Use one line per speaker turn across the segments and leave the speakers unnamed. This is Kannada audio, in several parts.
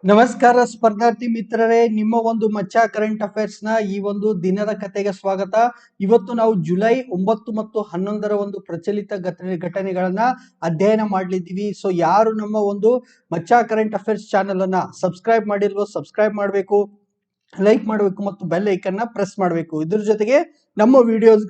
ನಮಸ್ಕಾರ ಸ್ಪರ್ಧಾರ್ಥಿ ಮಿತ್ರರೇ, ನಿಮ್ಮ ಒಂದು ಮಚ್ಚಾ ಕರೆಂಟ್ ಅಫೇರ್ಸ್ ನ ಈ ಒಂದು ದಿನದ ಕತೆಗೆ ಸ್ವಾಗತ. ಇವತ್ತು ನಾವು ಜುಲೈ 9 ಮತ್ತು 11ರ ಒಂದು ಪ್ರಚಲಿತ ಘಟನೆಗಳನ್ನ ಅಧ್ಯಯನ ಮಾಡಲಿದ್ದೀವಿ. ಸೊ ಯಾರು ನಮ್ಮ ಒಂದು ಮಚ್ಚಾ ಕರೆಂಟ್ ಅಫೇರ್ಸ್ ಚಾನೆಲ್ ಅನ್ನ ಸಬ್ಸ್ಕ್ರೈಬ್ ಮಾಡಿಲ್ವೋ ಸಬ್ಸ್ಕ್ರೈಬ್ ಮಾಡಬೇಕು, ಲೈಕ್ ಮಾಡಬೇಕು ಮತ್ತು ಬೆಲ್ ಐಕನ್ ನ ಪ್ರೆಸ್ ಮಾಡಬೇಕು. ಇದ್ರ ಜೊತೆಗೆ ನಮ್ಮ ವಿಡಿಯೋಸ್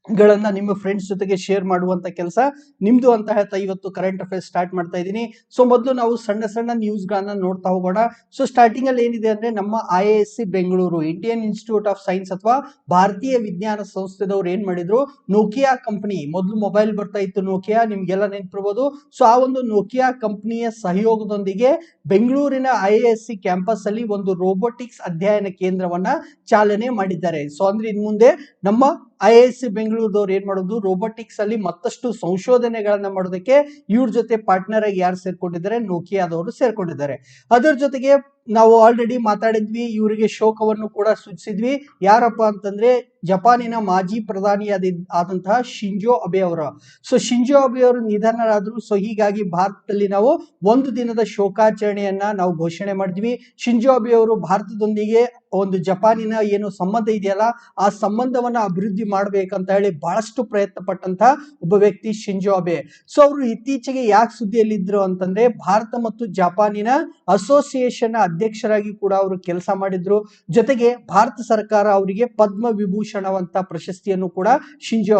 ಗಳನ್ನ ನಿಮ್ಮ ಫ್ರೆಂಡ್ಸ್ ಜೊತೆಗೆ ಶೇರ್ ಮಾಡುವಂತ ಕೆಲಸ ನಿಮ್ದು ಅಂತ ಹೇಳ್ತಾ ಇವತ್ತು ಕರೆಂಟ್ ಅಫೇರ್ಸ್ ಸ್ಟಾರ್ಟ್ ಮಾಡ್ತಾ ಇದ್ದೀನಿ. ಸೊ ಮೊದಲು ನಾವು ಸಣ್ಣ ಸಣ್ಣ ನ್ಯೂಸ್ ಗಳನ್ನ ನೋಡ್ತಾ ಹೋಗೋಣ. ಸೊ ಸ್ಟಾರ್ಟಿಂಗ್ ಅಲ್ಲಿ ಏನಿದೆ ಅಂದ್ರೆ, ನಮ್ಮ IISc Bengaluru Indian institute of science ಅಥವಾ ಭಾರತೀಯ ವಿಜ್ಞಾನ ಸಂಸ್ಥೆದವ್ರು ಏನ್ ಮಾಡಿದ್ರು, ನೋಕಿಯಾ ಕಂಪನಿ, ಮೊದಲು ಮೊಬೈಲ್ ಬರ್ತಾ ಇತ್ತು ನೋಕಿಯಾ, ನಿಮ್ಗೆಲ್ಲ ನೆನ್ಪಿರ್ಬೋದು. ಸೊ ಆ ಒಂದು ನೋಕಿಯಾ ಕಂಪನಿಯ ಸಹಯೋಗದೊಂದಿಗೆ ಬೆಂಗಳೂರಿನ IISc ಕ್ಯಾಂಪಸ್ ಅಲ್ಲಿ ಒಂದು ರೋಬೋಟಿಕ್ಸ್ ಅಧ್ಯಯನ ಕೇಂದ್ರವನ್ನ ಚಾಲನೆ ಮಾಡಿದ್ದಾರೆ. ಸೊ ಅಂದ್ರೆ ಇನ್ ಮುಂದೆ ನಮ್ಮ IISc ಬೆಂಗಳೂರದವ್ರು ಏನ್ ಮಾಡೋದು, ರೋಬೋಟಿಕ್ಸ್ ಅಲ್ಲಿ ಮತ್ತಷ್ಟು ಸಂಶೋಧನೆಗಳನ್ನ ಮಾಡೋದಕ್ಕೆ ಇವ್ರ ಜೊತೆ ಪಾರ್ಟ್ನರ್ ಆಗಿ ಯಾರು ಸೇರ್ಕೊಂಡಿದ್ದಾರೆ, ನೋಕಿಯಾದವರು ಸೇರ್ಕೊಂಡಿದ್ದಾರೆ. ಅದರ ಜೊತೆಗೆ ನಾವು ಆಲ್ರೆಡಿ ಮಾತಾಡಿದ್ವಿ, ಇವರಿಗೆ ಶೋಕವನ್ನು ಕೂಡ ಸೂಚಿಸಿದ್ವಿ. ಯಾರಪ್ಪ ಅಂತಂದ್ರೆ, ಜಪಾನಿನ ಮಾಜಿ ಪ್ರಧಾನಿ ಆದಂತಹ ಶಿಂಜೋ ಅಬೆ ಅವರು. ಸೊ ಶಿಂಜೋ ಅಬೆ ಅವರು ನಿಧನರಾದ್ರು. ಸೊ ಹೀಗಾಗಿ ಭಾರತದಲ್ಲಿ ನಾವು ಒಂದು ದಿನದ ಶೋಕಾಚರಣೆಯನ್ನ ನಾವು ಘೋಷಣೆ ಮಾಡಿದ್ವಿ. ಶಿಂಜೋ ಅಬೆ ಅವರು ಭಾರತದೊಂದಿಗೆ ಒಂದು ಜಪಾನಿನ ಏನು ಸಂಬಂಧ ಇದೆಯಲ್ಲ, ಆ ಸಂಬಂಧವನ್ನ ಅಭಿವೃದ್ಧಿ ಮಾಡ್ಬೇಕಂತ ಹೇಳಿ ಬಹಳಷ್ಟು ಪ್ರಯತ್ನ ಪಟ್ಟಂತ ಒಬ್ಬ ವ್ಯಕ್ತಿ ಶಿಂಜೋ ಅಬೆ. ಸೊ ಅವರು ಇತ್ತೀಚೆಗೆ ಯಾಕೆ ಸುದ್ದಿಯಲ್ಲಿ ಇದ್ರು ಅಂತಂದ್ರೆ, ಭಾರತ ಮತ್ತು ಜಪಾನಿನ ಅಸೋಸಿಯೇಷನ್ ಅಧ್ಯಕ್ಷರಾಗಿ ಕೂಡ ಅವರು ಕೆಲಸ ಮಾಡಿದ್ರು. ಜೊತೆಗೆ ಭಾರತ ಸರ್ಕಾರ ಅವರಿಗೆ ಪದ್ಮ ವಿಭೂಷಣವಂತ ಪ್ರಶಸ್ತಿಯನ್ನು ಕೂಡ ಶಿಂಜೋ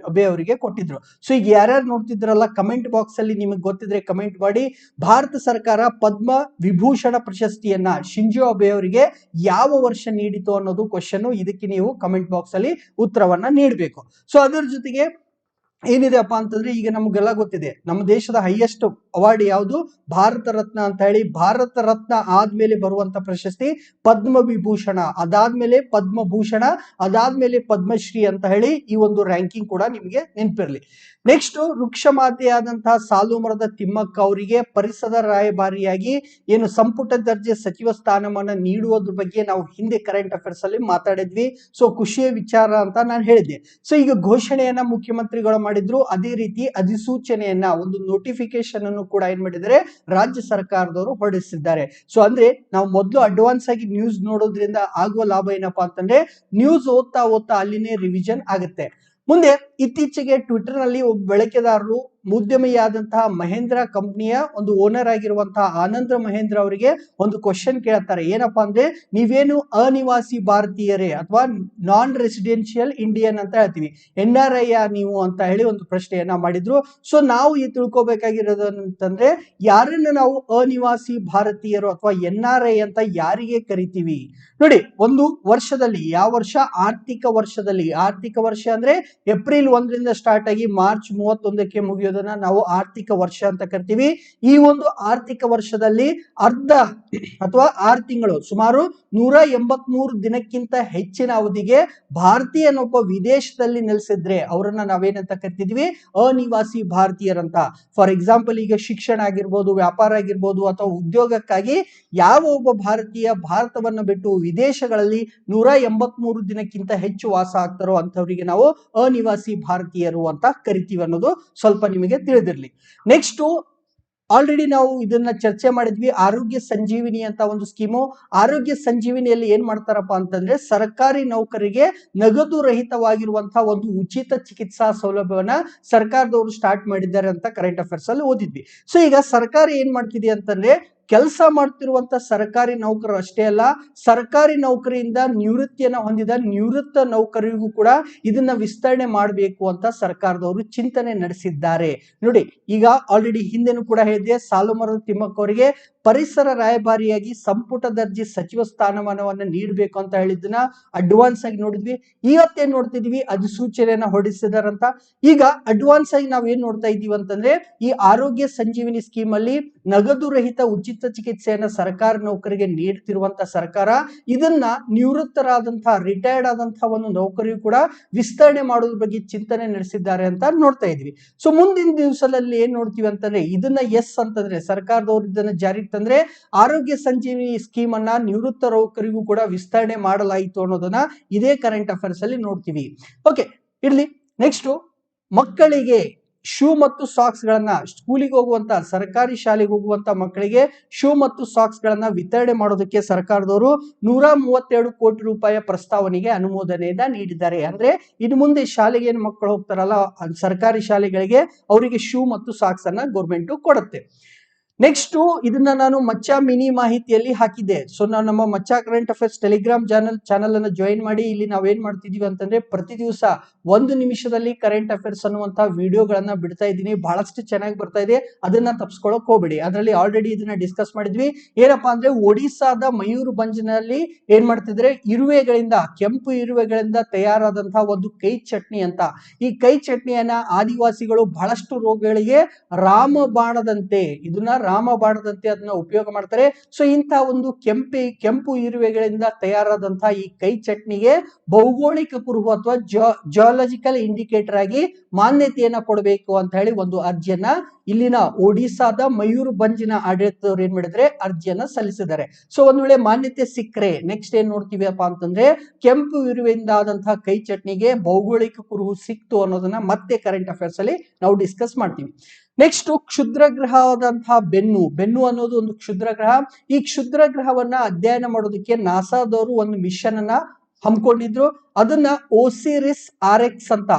ಅಬೆ ಅವರಿಗೆ ಕೊಟ್ಟಿದ್ರು. ಸೊ ಈಗ ಯಾರ್ಯಾರು ನೋಡ್ತಿದ್ರಲ್ಲ, ಕಮೆಂಟ್ ಬಾಕ್ಸ್ ಅಲ್ಲಿ ನಿಮಗೆ ಗೊತ್ತಿದ್ರೆ ಕಮೆಂಟ್ ಮಾಡಿ. ಭಾರತ ಸರ್ಕಾರ ಪದ್ಮ ವಿಭೂಷಣ ಪ್ರಶಸ್ತಿಯನ್ನ ಶಿಂಜೋ ಅಬೆ ಅವರಿಗೆ ಯಾವ ವರ್ಷ ನೀಡಿತು ಅನ್ನೋದು ಕ್ವಶನ್. ಇದಕ್ಕೆ ನೀವು ಕಮೆಂಟ್ ಬಾಕ್ಸ್ ಅಲ್ಲಿ ಉತ್ತರವನ್ನ ನೀಡಬೇಕು. ಸೊ ಅದರ ಜೊತೆಗೆ ಏನಿದೆಪ್ಪ ಅಂತಂದ್ರೆ, ಈಗ ನಮ್ಗೆಲ್ಲ ಗೊತ್ತಿದೆ ನಮ್ಮ ದೇಶದ ಹೈಯೆಸ್ಟ್ ಅವಾರ್ಡ್ ಯಾವುದು, ಭಾರತ ರತ್ನ ಅಂತ ಹೇಳಿ. ಭಾರತ ರತ್ನ ಆದ್ಮೇಲೆ ಬರುವಂತ ಪ್ರಶಸ್ತಿ ಪದ್ಮ ವಿಭೂಷಣ, ಅದಾದ್ಮೇಲೆ ಪದ್ಮಭೂಷಣ, ಅದಾದ್ಮೇಲೆ ಪದ್ಮಶ್ರೀ ಅಂತ ಹೇಳಿ ಈ ಒಂದು ರ್ಯಾಂಕಿಂಗ್ ಕೂಡ ನಿಮಗೆ ನೆನಪಿರ್ಲಿ. ನೆಕ್ಸ್ಟ್, ವೃಕ್ಷ ಮಾತೆಯಾದಂತಹ ಸಾಲು ಮರದ ತಿಮ್ಮಕ್ಕ ಅವರಿಗೆ ಪರಿಸರ ರಾಯಭಾರಿಯಾಗಿ ಏನು ಸಂಪುಟ ದರ್ಜೆ ಸಚಿವ ಸ್ಥಾನಮಾನ ನೀಡುವುದ್ರ ಬಗ್ಗೆ ನಾವು ಹಿಂದೆ ಕರೆಂಟ್ ಅಫೇರ್ಸ್ ಅಲ್ಲಿ ಮಾತಾಡಿದ್ವಿ. ಸೊ ಖುಷಿಯ ವಿಚಾರ ಅಂತ ನಾನು ಹೇಳಿದ್ದೆ. ಸೊ ಈಗ ಘೋಷಣೆಯನ್ನ ಮುಖ್ಯಮಂತ್ರಿಗಳು ಮಾಡಿದ್ರು. ಅದೇ ರೀತಿ ಅಧಿಸೂಚನೆಯನ್ನ, ಒಂದು ನೋಟಿಫಿಕೇಶನ್ ಅನ್ನು ಕೂಡ ಏನ್ ಮಾಡಿದ್ದಾರೆ, ರಾಜ್ಯ ಸರ್ಕಾರದವರು ಹೊರಡಿಸಿದ್ದಾರೆ. ಸೊ ಅಂದ್ರೆ ನಾವು ಮೊದಲು ಅಡ್ವಾನ್ಸ್ ಆಗಿ ನ್ಯೂಸ್ ನೋಡೋದ್ರಿಂದ ಆಗುವ ಲಾಭ ಏನಪ್ಪಾ ಅಂತಂದ್ರೆ, ನ್ಯೂಸ್ ಓದ್ತಾ ಓದ್ತಾ ಅಲ್ಲಿನೇ ರಿವಿಷನ್ ಆಗುತ್ತೆ. ಮುಂದೆ ಇತ್ತೀಚೆಗೆ ಟ್ವಿಟರ್ ನಲ್ಲಿ ಒಬ್ಬ ಬಳಕೆದಾರರು ಉದ್ಯಮಿಯಾದಂತಹ ಮಹೇಂದ್ರ ಕಂಪನಿಯ ಒಂದು ಓನರ್ ಆಗಿರುವಂತಹ ಆನಂದ್ರ ಮಹೇಂದ್ರ ಅವರಿಗೆ ಒಂದು ಕ್ವಶನ್ ಕೇಳ್ತಾರೆ. ಏನಪ್ಪಾ ಅಂದ್ರೆ, ನೀವೇನು ಅನಿವಾಸಿ ಭಾರತೀಯರೇ ಅಥವಾ ನಾನ್ ರೆಸಿಡೆನ್ಷಿಯಲ್ ಇಂಡಿಯನ್ ಅಂತ ಹೇಳ್ತೀವಿ, NRI ನೀವು ಅಂತ ಹೇಳಿ ಒಂದು ಪ್ರಶ್ನೆಯನ್ನ ಮಾಡಿದ್ರು. ಸೊ ನಾವು ಈ ತಿಳ್ಕೊಬೇಕಾಗಿರೋದು ಅಂತಂದ್ರೆ, ಯಾರನ್ನ ನಾವು ಅನಿವಾಸಿ ಭಾರತೀಯರು ಅಥವಾ NRI ಅಂತ ಯಾರಿಗೆ ಕರಿತೀವಿ ನೋಡಿ. ಒಂದು ವರ್ಷದಲ್ಲಿ, ಯಾವ ವರ್ಷ, ಆರ್ಥಿಕ ವರ್ಷದಲ್ಲಿ, ಆರ್ಥಿಕ ವರ್ಷ ಅಂದ್ರೆ ಏಪ್ರಿಲ್ 1ರಿಂದ ಸ್ಟಾರ್ಟ್ ಆಗಿ ಮಾರ್ಚ್ 31ಕ್ಕೆ ಮುಗಿಯೋದನ್ನ ನಾವು ಆರ್ಥಿಕ ವರ್ಷ ಅಂತ ಕರಿತೀವಿ. ಈ ಒಂದು ಆರ್ಥಿಕ ವರ್ಷದಲ್ಲಿ ಅರ್ಧ ಅಥವಾ 6 ತಿಂಗಳು, ಸುಮಾರು 183 ದಿನಕ್ಕಿಂತ ಹೆಚ್ಚಿನ ಅವಧಿಗೆ ಭಾರತೀಯನೊಬ್ಬ ವಿದೇಶದಲ್ಲಿ ನೆಲೆಸಿದ್ರೆ ಅವರನ್ನ ನಾವೇನಂತ ಕರಿತಿದ್ವಿ, ಅನಿವಾಸಿ ಭಾರತೀಯರಂತ. ಫಾರ್ ಎಕ್ಸಾಂಪಲ್, ಈಗ ಶಿಕ್ಷಣ ಆಗಿರ್ಬೋದು, ವ್ಯಾಪಾರ ಆಗಿರ್ಬೋದು ಅಥವಾ ಉದ್ಯೋಗಕ್ಕಾಗಿ ಯಾವ ಒಬ್ಬ ಭಾರತೀಯ ಭಾರತವನ್ನು ಬಿಟ್ಟು ವಿದೇಶಗಳಲ್ಲಿ 183 ದಿನಕ್ಕಿಂತ ಹೆಚ್ಚು ವಾಸ ಆಗ್ತಾರೋ ಅಂತವರಿಗೆ ನಾವು ಅನಿವಾಸಿ ಭಾರತೀಯರು ಅಂತ ಕರಿತೀವಿ ಅನ್ನೋದು ಸ್ವಲ್ಪ ನಿಮಗೆ ತಿಳಿದಿರಲಿ. ನೆಕ್ಸ್ಟ್, ಆಲ್ರೆಡಿ ನಾವು ಇದನ್ನ ಚರ್ಚೆ ಮಾಡಿದ್ವಿ, ಆರೋಗ್ಯ ಸಂಜೀವಿನಿ ಅಂತ ಒಂದು ಸ್ಕೀಮು. ಆರೋಗ್ಯ ಸಂಜೀವಿನಿಯಲ್ಲಿ ಏನ್ ಮಾಡ್ತಾರಪ್ಪ ಅಂತಂದ್ರೆ, ಸರ್ಕಾರಿ ನೌಕರಿಗೆ ನಗದು ರಹಿತವಾಗಿರುವಂತಹ ಒಂದು ಉಚಿತ ಚಿಕಿತ್ಸಾ ಸೌಲಭ್ಯವನ್ನ ಸರ್ಕಾರದವರು ಸ್ಟಾರ್ಟ್ ಮಾಡಿದ್ದಾರೆ ಅಂತ ಕರೆಂಟ್ ಅಫೇರ್ಸ್ ಅಲ್ಲಿ ಓದಿದ್ವಿ. ಸೊ ಈಗ ಸರ್ಕಾರ ಏನ್ ಮಾಡ್ತಿದೆ ಅಂತಂದ್ರೆ, ಕೆಲಸ ಮಾಡ್ತಿರುವಂತ ಸರ್ಕಾರಿ ನೌಕರರು ಅಷ್ಟೇ ಅಲ್ಲ, ಸರ್ಕಾರಿ ನೌಕರಿಯಿಂದ ನಿವೃತ್ತಿಯನ್ನ ಹೊಂದಿದ ನಿವೃತ್ತ ನೌಕರಿಗೂ ಕೂಡ ಇದನ್ನ ವಿಸ್ತರಣೆ ಮಾಡಬೇಕು ಅಂತ ಸರ್ಕಾರದವರು ಚಿಂತನೆ ನಡೆಸಿದ್ದಾರೆ. ನೋಡಿ, ಈಗ ಆಲ್ರೆಡಿ ಹಿಂದೆನೂ ಕೂಡ ಹೇಳಿದೆ, ಸಾಲು ಮರದ ತಿಮ್ಮಕ್ಕ ಅವರಿಗೆ ಪರಿಸರ ರಾಯಭಾರಿಯಾಗಿ ಸಂಪುಟ ದರ್ಜೆ ಸಚಿವ ಸ್ಥಾನಮಾನವನ್ನ ನೀಡಬೇಕು ಅಂತ ಹೇಳಿದ್ದನ್ನ ಅಡ್ವಾನ್ಸ್ ಆಗಿ ನೋಡಿದ್ವಿ. ಇವತ್ತೇನ್ ನೋಡ್ತಿದ್ವಿ, ಅಧಿಸೂಚನೆಯನ್ನ ಹೊರಡಿಸಿದಾರಂತ. ಈಗ ಅಡ್ವಾನ್ಸ್ ಆಗಿ ನಾವ್ ಏನ್ ನೋಡ್ತಾ ಇದೀವಿ ಅಂತಂದ್ರೆ, ಈ ಆರೋಗ್ಯ ಸಂಜೀವಿನಿ ಸ್ಕೀಮ್ ಅಲ್ಲಿ ನಗದು ರಹಿತ ಉಚಿತ ಚಿಕಿತ್ಸೆಯನ್ನ ಸರ್ಕಾರ ನೌಕರಿಗೆ ನೀಡ್ತಿರುವಂತ ಸರ್ಕಾರ ಇದನ್ನ ನಿವೃತ್ತರಾದಂತಹ, ರಿಟೈರ್ಡ್ ಆದಂತಹ ಒಂದು ನೌಕರಿಯು ಕೂಡ ವಿಸ್ತರಣೆ ಮಾಡೋದ್ರ ಬಗ್ಗೆ ಚಿಂತನೆ ನಡೆಸಿದ್ದಾರೆ ಅಂತ ನೋಡ್ತಾ ಇದ್ವಿ. ಸೊ ಮುಂದಿನ ದಿವಸದಲ್ಲಿ ಏನ್ ನೋಡ್ತೀವಿ ಅಂತಂದ್ರೆ, ಇದನ್ನ ಎಸ್ ಅಂತಂದ್ರೆ ಸರ್ಕಾರದವರು ಇದನ್ನ ಜಾರಿಗೆ ತಂದ್ರೆ ಆರೋಗ್ಯ ಸಂಜೀವಿನಿ ಸ್ಕೀಮ್ ಅನ್ನ ನಿವೃತ್ತ ನೌಕರಿಗೂ ಕೂಡ ವಿಸ್ತರಣೆ ಮಾಡಲಾಯಿತು ಅನ್ನೋದನ್ನ ಇದೇ ಕರೆಂಟ್ ಅಫೇರ್ಸ್ ಅಲ್ಲಿ ನೋಡ್ತೀವಿ. ಓಕೆ, ಇರ್ಲಿ. ನೆಕ್ಸ್ಟ್, ಮಕ್ಕಳಿಗೆ ಶೂ ಮತ್ತು ಸಾಕ್ಸ್ ಗಳನ್ನ ಸ್ಕೂಲಿಗೆ ಹೋಗುವಂತ ಸರ್ಕಾರಿ ಶಾಲೆಗೆ ಹೋಗುವಂತ ಮಕ್ಕಳಿಗೆ ಶೂ ಮತ್ತು ಸಾಕ್ಸ್ ಗಳನ್ನ ವಿತರಣೆ ಮಾಡೋದಕ್ಕೆ ಸರ್ಕಾರದವರು 132 ಕೋಟಿ ರೂಪಾಯಿಯ ಪ್ರಸ್ತಾವನೆಗೆ ಅನುಮೋದನೆಯನ್ನ ನೀಡಿದ್ದಾರೆ. ಅಂದ್ರೆ ಇನ್ನು ಮುಂದೆ ಶಾಲೆಗೆ ಏನು ಮಕ್ಕಳು ಹೋಗ್ತಾರಲ್ಲ ಸರ್ಕಾರಿ ಶಾಲೆಗಳಿಗೆ ಅವರಿಗೆ ಶೂ ಮತ್ತು ಸಾಕ್ಸ್ ಅನ್ನ ಗೌರ್ಮೆಂಟ್ ಕೊಡುತ್ತೆ. ನೆಕ್ಸ್ಟ್ ಇದನ್ನ ನಾನು ಮಚ್ಚಾ ಮಿನಿ ಮಾಹಿತಿಯಲ್ಲಿ ಹಾಕಿದ್ದೆ. ಸೊ ನಾವು ನಮ್ಮ ಮಚ್ಚಾ ಕರೆಂಟ್ ಅಫೇರ್ಸ್ ಟೆಲಿಗ್ರಾಮ್ ಚಾನಲ್ ಅನ್ನು ಜಾಯಿನ್ ಮಾಡಿ. ಇಲ್ಲಿ ನಾವೇನ್ ಮಾಡ್ತಿದೀವಿ ಅಂತಂದ್ರೆ ಪ್ರತಿ ದಿವಸ 1 ನಿಮಿಷದಲ್ಲಿ ಕರೆಂಟ್ ಅಫೇರ್ಸ್ ಅನ್ನುವಂತಹ ವಿಡಿಯೋಗಳನ್ನ ಬಿಡ್ತಾ ಇದ್ದೀನಿ. ಬಹಳಷ್ಟು ಚೆನ್ನಾಗಿ ಬರ್ತಾ ಇದೆ, ಅದನ್ನ ತಪ್ಪಿಸ್ಕೊಳ್ಳೋಕೆ ಹೋಗ್ಬೇಡಿ. ಅದರಲ್ಲಿ ಆಲ್ರೆಡಿ ಇದನ್ನ ಡಿಸ್ಕಸ್ ಮಾಡಿದ್ವಿ. ಏನಪ್ಪಾ ಅಂದ್ರೆ ಒಡಿಸ್ಸಾದ ಮಯೂರ್ಭಂಜ್ನಲ್ಲಿ ಏನ್ ಮಾಡ್ತಿದ್ರೆ ಇರುವೆಗಳಿಂದ, ಕೆಂಪು ಇರುವೆಗಳಿಂದ ತಯಾರಾದಂತಹ ಒಂದು ಕೈ ಚಟ್ನಿ ಅಂತ. ಈ ಕೈ ಚಟ್ನಿಯನ್ನ ಆದಿವಾಸಿಗಳು ಬಹಳಷ್ಟು ರೋಗಗಳಿಗೆ ರಾಮಬಾಣದಂತೆ ಅದನ್ನ ಉಪಯೋಗ ಮಾಡ್ತಾರೆ. ಸೊ ಇಂತಹ ಒಂದು ಕೆಂಪು ಇರುವೆಗಳಿಂದ ತಯಾರಾದಂತಹ ಈ ಕೈ ಚಟ್ನಿಗೆ ಭೌಗೋಳಿಕ ಕುರುಹು ಅಥವಾ ಜಿಯಾಲಜಿಕಲ್ ಇಂಡಿಕೇಟರ್ ಆಗಿ ಮಾನ್ಯತೆಯನ್ನ ಕೊಡಬೇಕು ಅಂತ ಹೇಳಿ ಒಂದು ಅರ್ಜಿಯನ್ನ ಇಲ್ಲಿನ ಒಡಿಸ್ಸಾದ ಮಯೂರ್ಭಂಜ್ನ ಆಡಳಿತದವರು ಏನ್ ಮಾಡಿದ್ರೆ ಅರ್ಜಿಯನ್ನ ಸಲ್ಲಿಸಿದ್ದಾರೆ. ಸೊ ಒಂದ್ ವೇಳೆ ಮಾನ್ಯತೆ ಸಿಕ್ಕರೆ ನೆಕ್ಸ್ಟ್ ಏನ್ ನೋಡ್ತೀವಿಪ್ಪ ಅಂತಂದ್ರೆ ಕೆಂಪು ಇರುವೆಯಿಂದ ಆದಂತಹ ಕೈ ಚಟ್ನಿಗೆ ಭೌಗೋಳಿಕ ಕುರುಹು ಸಿಕ್ತು ಅನ್ನೋದನ್ನ ಮತ್ತೆ ಕರೆಂಟ್ ಅಫೇರ್ಸ್ ಅಲ್ಲಿ ನಾವು ಡಿಸ್ಕಸ್ ಮಾಡ್ತೀವಿ. ನೆಕ್ಸ್ಟ್ ಕ್ಷುದ್ರ ಗ್ರಹವಾದಂತಹ ಬೆನ್ನು ಅನ್ನೋದು ಒಂದು ಕ್ಷುದ್ರ ಗ್ರಹ. ಈ ಕ್ಷುದ್ರ ಗ್ರಹವನ್ನ ಅಧ್ಯಯನ ಮಾಡೋದಕ್ಕೆ ನಾಸಾದವರು ಒಂದು ಮಿಷನ್ ಅನ್ನ ಹಮ್ಮಿಕೊಂಡಿದ್ರು. ಅದನ್ನ ಓಸಿರಿಸ್ ಆರ್ಎಕ್ಸ್ ಅಂತ.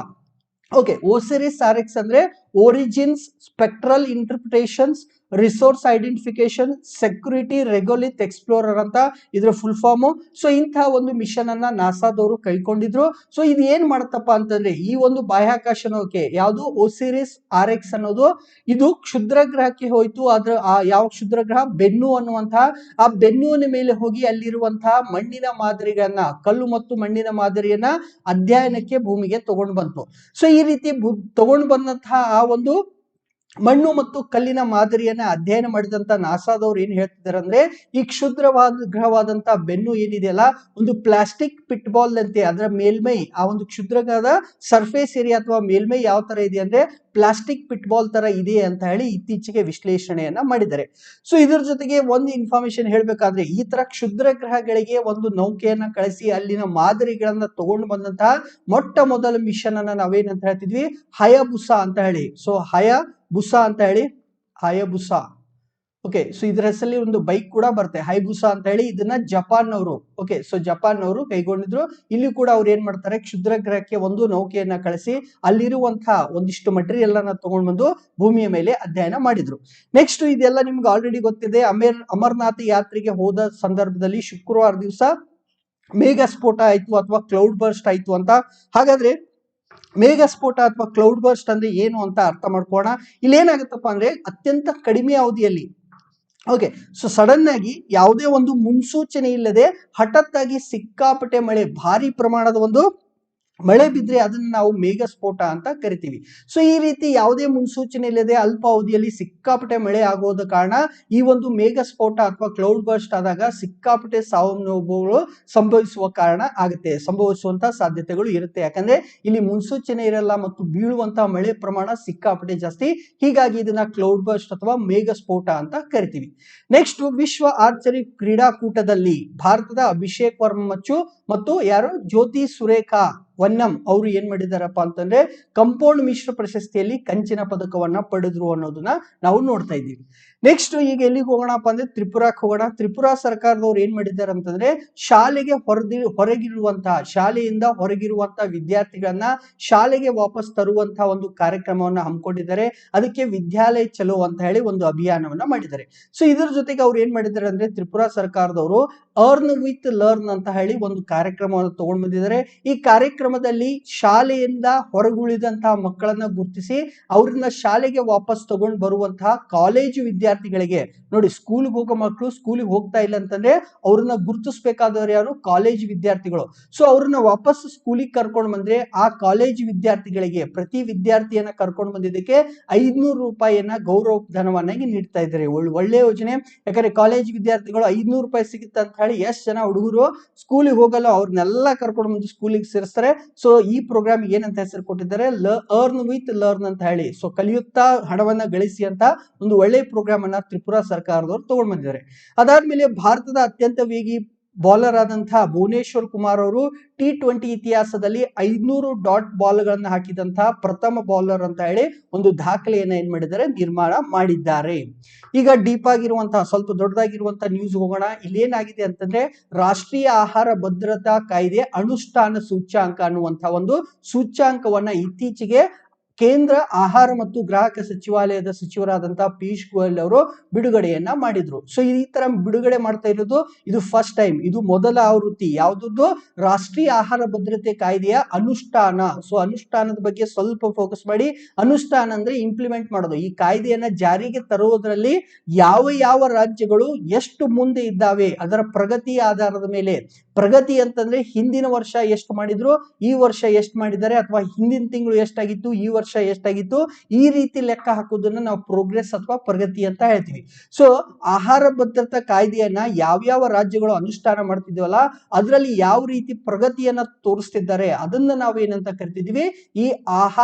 ಓಕೆ, ಓಸಿರಿಸ್ ಆರ್ಎಕ್ಸ್ ಅಂದ್ರೆ origins spectral interpretations resource identification security regolith explorer ಅಂತ ಇದ್ರ ಫುಲ್ ಫಾರ್ಮ್. ಸೊ ಇಂತಹ ಒಂದು ಮಿಷನ್ ಅನ್ನ ನಾಸಾದವರು ಕೈಗೊಂಡಿದ್ರು. ಸೊ ಇದು ಏನ್ ಮಾಡುತ್ತಪ್ಪ ಅಂತಂದ್ರೆ ಈ ಒಂದು ಬಾಹ್ಯಾಕಾಶ ನೌಕೆ ಯಾವುದು ಓಸಿರಿಸ್ ಆರ್ಎಕ್ಸ್ ಅನ್ನೋದು ಇದು ಕ್ಷುದ್ರ ಗ್ರಹಕ್ಕೆ ಹೋಯ್ತು. ಅದ್ರ ಯಾವ ಕ್ಷುದ್ರ ಗ್ರಹ ಬೆನ್ನು ಅನ್ನುವಂತಹ ಆ ಬೆನ್ನುವಿನ ಮೇಲೆ ಹೋಗಿ ಅಲ್ಲಿರುವಂತಹ ಮಣ್ಣಿನ ಮಾದರಿಗಳನ್ನ, ಕಲ್ಲು ಮತ್ತು ಮಣ್ಣಿನ ಮಾದರಿಯನ್ನ ಅಧ್ಯಯನಕ್ಕೆ ಭೂಮಿಗೆ ತಗೊಂಡು ಬಂತು. ಸೊ ಈ ರೀತಿ ತಗೊಂಡು ಬಂದಂತಹ ಆ ಒಂದು ಮಣ್ಣು ಮತ್ತು ಕಲ್ಲಿನ ಮಾದರಿಯನ್ನ ಅಧ್ಯಯನ ಮಾಡಿದಂತ ನಾಸಾದವ್ರು ಏನ್ ಹೇಳ್ತಿದ್ದಾರೆ ಅಂದ್ರೆ ಈ ಕ್ಷುದ್ರವಾದ ಗ್ರಹವಾದಂತ ಬೆನ್ನು ಏನಿದೆಯಲ್ಲ ಒಂದು ಪ್ಲಾಸ್ಟಿಕ್ ಪಿಟ್ ಬಾಲ್ ಅಂತೆ. ಅದರ ಮೇಲ್ಮೈ ಆ ಒಂದು ಕ್ಷುದ್ರಗ್ರಹದ ಸರ್ಫೇಸ್ ಏರಿಯಾ ಅಥವಾ ಮೇಲ್ಮೈ ಯಾವ ತರ ಇದೆ ಅಂದ್ರೆ ಪ್ಲಾಸ್ಟಿಕ್ ಪಿಟ್ ಬಾಲ್ ತರ ಇದೆ ಅಂತ ಹೇಳಿ ಇತ್ತೀಚೆಗೆ ವಿಶ್ಲೇಷಣೆಯನ್ನ ಮಾಡಿದ್ದಾರೆ. ಸೊ ಇದ್ರ ಜೊತೆಗೆ ಒಂದು ಇನ್ಫಾರ್ಮೇಶನ್ ಹೇಳ್ಬೇಕಾದ್ರೆ ಈ ತರ ಕ್ಷುದ್ರ ಗ್ರಹಗಳಿಗೆ ಒಂದು ನೌಕೆಯನ್ನ ಕಳಿಸಿ ಅಲ್ಲಿನ ಮಾದರಿಗಳನ್ನ ತಗೊಂಡು ಬಂದಂತಹ ಮೊಟ್ಟ ಮೊದಲ ಮಿಷನ್ ಅನ್ನ ನಾವೇನಂತ ಹೇಳ್ತಿದ್ವಿ ಹಯಬುಸಾ ಅಂತ ಹೇಳಿ. ಸೊ ಹಯಬುಸಾ ಅಂತ ಹೇಳಿ ಹಯಬುಸಾ. ಓಕೆ, ಸೊ ಇದ್ರ ಹೆಸರಲ್ಲಿ ಒಂದು ಬೈಕ್ ಕೂಡ ಬರುತ್ತೆ ಹೈಬುಸಾ ಅಂತ ಹೇಳಿ. ಇದನ್ನ ಜಪಾನ್ನವರು ಜಪಾನ್ನವರು ಕೈಗೊಂಡಿದ್ರು. ಇಲ್ಲಿ ಕೂಡ ಅವ್ರು ಏನ್ ಮಾಡ್ತಾರೆ ಕ್ಷುದ್ರ ಗ್ರಹಕ್ಕೆ ಒಂದು ನೌಕೆಯನ್ನ ಕಳಿಸಿ ಅಲ್ಲಿರುವಂತಹ ಒಂದಿಷ್ಟು ಮಟೀರಿಯಲ್ ಅನ್ನ ತಗೊಂಡು ಬಂದು ಭೂಮಿಯ ಮೇಲೆ ಅಧ್ಯಯನ ಮಾಡಿದ್ರು. ನೆಕ್ಸ್ಟ್ ಇದೆಲ್ಲ ನಿಮ್ಗೆ ಆಲ್ರೆಡಿ ಗೊತ್ತಿದೆ. ಅಮರನಾಥ ಯಾತ್ರೆಗೆ ಹೋದ ಸಂದರ್ಭದಲ್ಲಿ ಶುಕ್ರವಾರ ದಿವಸ ಮೇಘ ಸ್ಫೋಟ ಆಯ್ತು ಅಥವಾ ಕ್ಲೌಡ್ ಬರ್ಸ್ಟ್ ಆಯ್ತು ಅಂತ. ಹಾಗಾದ್ರೆ ಮೇಘ ಸ್ಫೋಟ ಅಥವಾ ಕ್ಲೌಡ್ ಬರ್ಸ್ಟ್ ಅಂದ್ರೆ ಏನು ಅಂತ ಅರ್ಥ ಮಾಡ್ಕೋಣ. ಇಲ್ಲಿ ಏನಾಗುತ್ತಪ್ಪ ಅಂದ್ರೆ ಅತ್ಯಂತ ಕಡಿಮೆ ಅವಧಿಯಲ್ಲಿ ಸೊ ಸಡನ್ ಆಗಿ ಯಾವುದೇ ಒಂದು ಮುನ್ಸೂಚನೆ ಇಲ್ಲದೆ ಹಠಾತ್ತಾಗಿ ಸಿಕ್ಕಾಪಟ್ಟೆ ಮಳೆ, ಭಾರಿ ಪ್ರಮಾಣದ ಒಂದು ಮಳೆ ಬಿದ್ರೆ ಅದನ್ನ ನಾವು ಮೇಘ ಸ್ಫೋಟ ಅಂತ ಕರಿತೀವಿ. ಸೊ ಈ ರೀತಿ ಯಾವುದೇ ಮುನ್ಸೂಚನೆ ಇಲ್ಲದೆ ಅಲ್ಪ ಅವಧಿಯಲ್ಲಿ ಸಿಕ್ಕಾಪಟ್ಟೆ ಮಳೆ ಆಗೋದ ಕಾರಣ ಈ ಒಂದು ಮೇಘ ಸ್ಫೋಟ ಅಥವಾ ಕ್ಲೌಡ್ ಬರ್ಸ್ಟ್ ಆದಾಗ ಸಿಕ್ಕಾಪಟ್ಟೆ ಸಾವು ನೋವುಗಳು ಸಂಭವಿಸುವಂತ ಸಾಧ್ಯತೆಗಳು ಇರುತ್ತೆ. ಯಾಕಂದ್ರೆ ಇಲ್ಲಿ ಮುನ್ಸೂಚನೆ ಇರಲ್ಲ ಮತ್ತು ಬೀಳುವಂತಹ ಮಳೆ ಪ್ರಮಾಣ ಸಿಕ್ಕಾಪಟ್ಟೆ ಜಾಸ್ತಿ. ಹೀಗಾಗಿ ಇದನ್ನ ಕ್ಲೌಡ್ ಬರ್ಸ್ಟ್ ಅಥವಾ ಮೇಘ ಸ್ಫೋಟ ಅಂತ ಕರಿತೀವಿ. ನೆಕ್ಸ್ಟ್ ವಿಶ್ವ ಆರ್ಚರಿ ಕ್ರೀಡಾಕೂಟದಲ್ಲಿ ಭಾರತದ ಅಭಿಷೇಕ್ ವರ್ಮಚ್ಚು ಮತ್ತು ಯಾರು ಜ್ಯೋತಿ ಸುರೇಖಾ ವನ್ನಂ ಅವರು ಏನ್ ಮಾಡಿದಾರಪ್ಪ ಅಂತಂದ್ರೆ ಕಂಪೌಂಡ್ ಮಿಶ್ರ ಪ್ರಶಸ್ತಿಯಲ್ಲಿ ಕಂಚಿನ ಪದಕವನ್ನ ಪಡೆದ್ರು ಅನ್ನೋದನ್ನ ನಾವು ನೋಡ್ತಾ ಇದ್ದೀವಿ. ನೆಕ್ಸ್ಟ್ ಈಗ ಎಲ್ಲಿಗೆ ಹೋಗೋಣಪ್ಪ ಅಂದ್ರೆ ತ್ರಿಪುರಾಕ್ಕೆ ಹೋಗೋಣ. ತ್ರಿಪುರಾ ಸರ್ಕಾರದವ್ರು ಏನ್ ಮಾಡಿದ್ದಾರೆ ಅಂತಂದ್ರೆ ಶಾಲೆಗೆ ಶಾಲೆಯಿಂದ ಹೊರಗಿರುವಂತಹ ವಿದ್ಯಾರ್ಥಿಗಳನ್ನ ಶಾಲೆಗೆ ವಾಪಸ್ ತರುವಂತಹ ಒಂದು ಕಾರ್ಯಕ್ರಮವನ್ನ ಹಮ್ಮಿಕೊಂಡಿದ್ದಾರೆ. ಅದಕ್ಕೆ ವಿದ್ಯಾಲಯ ಚಲೋ ಅಂತ ಹೇಳಿ ಒಂದು ಅಭಿಯಾನವನ್ನ ಮಾಡಿದ್ದಾರೆ. ಸೊ ಇದ್ರ ಜೊತೆಗೆ ಅವ್ರು ಏನ್ ಮಾಡಿದ್ದಾರೆ ಅಂದ್ರೆ ತ್ರಿಪುರಾ ಸರ್ಕಾರದವರು ಅರ್ನ್ ವಿತ್ ಲರ್ನ್ ಅಂತ ಹೇಳಿ ಒಂದು ಕಾರ್ಯಕ್ರಮವನ್ನು ತಗೊಂಡು ಬಂದಿದ್ದಾರೆ. ಈ ಕಾರ್ಯಕ್ರಮದಲ್ಲಿ ಶಾಲೆಯಿಂದ ಹೊರಗುಳಿದಂತಹ ಮಕ್ಕಳನ್ನ ಗುರುತಿಸಿ ಅವ್ರನ್ನ ಶಾಲೆಗೆ ವಾಪಸ್ ತಗೊಂಡು ಬರುವಂತಹ ಕಾಲೇಜು ವಿದ್ಯಾರ್ಥಿಗಳಿಗೆ ನೋಡಿ, ಸ್ಕೂಲ್ಗೆ ಹೋಗೋ ಮಕ್ಕಳು ಸ್ಕೂಲಿಗೆ ಹೋಗ್ತಾ ಇಲ್ಲ ಅಂತಂದ್ರೆ ಅವ್ರನ್ನ ಗುರುತಿಸಬೇಕಾದವ್ರು ಯಾರು? ಕಾಲೇಜ್ ವಿದ್ಯಾರ್ಥಿಗಳು. ಸೊ ಅವ್ರನ್ನ ವಾಪಸ್ ಸ್ಕೂಲಿಗೆ ಕರ್ಕೊಂಡು ಬಂದ್ರೆ ಆ ಕಾಲೇಜ್ ವಿದ್ಯಾರ್ಥಿಗಳಿಗೆ ಪ್ರತಿ ವಿದ್ಯಾರ್ಥಿಯನ್ನ ಕರ್ಕೊಂಡು ಬಂದಿದ್ದಕ್ಕೆ 500 ರೂಪಾಯಿಯನ್ನ ಗೌರವ ಧನವನ್ನಾಗಿ ನೀಡ್ತಾ ಇದ್ದಾರೆ. ಒಳ್ಳೆ ಯೋಜನೆ. ಯಾಕಂದ್ರೆ ಕಾಲೇಜ್ ವಿದ್ಯಾರ್ಥಿಗಳು 500 ರೂಪಾಯಿ ಸಿಗುತ್ತೆ ಅಂತ ಹೇಳಿ ಎಷ್ಟು ಜನ ಹುಡುಗರು ಸ್ಕೂಲಿಗೆ ಹೋಗಲ್ಲ ಅವ್ರನ್ನೆಲ್ಲ ಕರ್ಕೊಂಡು ಬಂದು ಸ್ಕೂಲಿಗೆ ಸೇರಿಸ್ತಾರೆ. ಸೊ ಈ ಪ್ರೋಗ್ರಾಮ್ ಏನಂತ ಹೆಸರು ಕೊಟ್ಟಿದ್ದಾರೆ? ಅರ್ನ್ ವಿತ್ ಲರ್ನ್ ಅಂತ ಹೇಳಿ. ಸೊ ಕಲಿಯುತ್ತಾ ಹಣವನ್ನ ಗಳಿಸಿ ಅಂತ ಒಂದು ಒಳ್ಳೆ ಪ್ರೋಗ್ರಾಮ್ ಅನ್ನ ತ್ರಿಪುರಾ ಸರ್ಕಾರದವರು ತಗೊಂಡು ಬಂದಿದ್ದಾರೆ. ಅದಾದ್ಮೇಲೆ ಭಾರತದ ಅತ್ಯಂತ ವೇಗಿ ಬೌಲರ್ ಆದಂತಹ ಭುವನೇಶ್ವರ್ ಕುಮಾರ್ ಅವರು T20 ಇತಿಹಾಸದಲ್ಲಿ 500 ಡಾಟ್ ಬಾಲ್ ಗಳನ್ನ ಹಾಕಿದಂತಹ ಪ್ರಥಮ ಬೌಲರ್ ಅಂತ ಹೇಳಿ ಒಂದು ದಾಖಲೆಯನ್ನ ಏನ್ ಮಾಡಿದ್ದಾರೆ, ನಿರ್ಮಾಣ ಮಾಡಿದ್ದಾರೆ. ಈಗ ಡೀಪ್ ಆಗಿರುವಂತಹ ಸ್ವಲ್ಪ ದೊಡ್ಡದಾಗಿರುವಂತಹ ನ್ಯೂಸ್ ಹೋಗೋಣ. ಇಲ್ಲಿ ಏನಾಗಿದೆ ಅಂತಂದ್ರೆ ರಾಷ್ಟ್ರೀಯ ಆಹಾರ ಭದ್ರತಾ ಕಾಯ್ದೆ ಅನುಷ್ಠಾನ ಸೂಚ್ಯಾಂಕ ಅನ್ನುವಂತಹ ಒಂದು ಸೂಚ್ಯಾಂಕವನ್ನ ಇತ್ತೀಚೆಗೆ ಕೇಂದ್ರ ಆಹಾರ ಮತ್ತು ಗ್ರಾಹಕ ಸಚಿವಾಲಯದ ಸಚಿವರಾದಂತಹ ಪಿಯೂಷ್ ಗೋಯಲ್ ಅವರು ಬಿಡುಗಡೆಯನ್ನ ಮಾಡಿದ್ರು. ಸೊ ಈ ತರ ಬಿಡುಗಡೆ ಮಾಡ್ತಾ ಇರೋದು ಇದು ಫಸ್ಟ್ ಟೈಮ್, ಇದು ಮೊದಲ ಆವೃತ್ತಿ. ಯಾವುದದ್ದು? ರಾಷ್ಟ್ರೀಯ ಆಹಾರ ಭದ್ರತೆ ಕಾಯ್ದೆಯ ಅನುಷ್ಠಾನ. ಸೊ ಅನುಷ್ಠಾನದ ಬಗ್ಗೆ ಸ್ವಲ್ಪ ಫೋಕಸ್ ಮಾಡಿ. ಅನುಷ್ಠಾನ ಅಂದ್ರೆ ಇಂಪ್ಲಿಮೆಂಟ್ ಮಾಡೋದು. ಈ ಕಾಯ್ದೆಯನ್ನ ಜಾರಿಗೆ ತರುವುದರಲ್ಲಿ ಯಾವ ಯಾವ ರಾಜ್ಯಗಳು ಎಷ್ಟು ಮುಂದೆ ಇದ್ದಾವೆ ಅದರ ಪ್ರಗತಿಯ ಆಧಾರದ ಮೇಲೆ. ಪ್ರಗತಿ ಅಂತಂದ್ರೆ ಹಿಂದಿನ ವರ್ಷ ಎಷ್ಟು ಮಾಡಿದ್ರು, ಈ ವರ್ಷ ಎಷ್ಟು ಮಾಡಿದ್ದಾರೆ, ಅಥವಾ ಹಿಂದಿನ ತಿಂಗಳು ಎಷ್ಟಾಗಿತ್ತು, ಈ ವರ್ಷ ಎಷ್ಟಾಗಿತ್ತು, ಈ ರೀತಿ ಲೆಕ್ಕ ಹಾಕೋದನ್ನ ನಾವು ಪ್ರೋಗ್ರೆಸ್ ಅಥವಾ ಪ್ರಗತಿ ಅಂತ ಹೇಳ್ತೀವಿ. ಸೊ ಆಹಾರ ಭದ್ರತಾ ಕಾಯ್ದೆಯನ್ನ ಯಾವ್ಯಾವ ರಾಜ್ಯಗಳು ಅನುಷ್ಠಾನ ಮಾಡ್ತಿದ್ವಲ್ಲ ಅದರಲ್ಲಿ ಯಾವ ರೀತಿ ಪ್ರಗತಿಯನ್ನ ತೋರಿಸ್ತಿದ್ದಾರೆ ಅದನ್ನ ನಾವು ಏನಂತ ಕರಿತಿದ್ವಿ, ಈ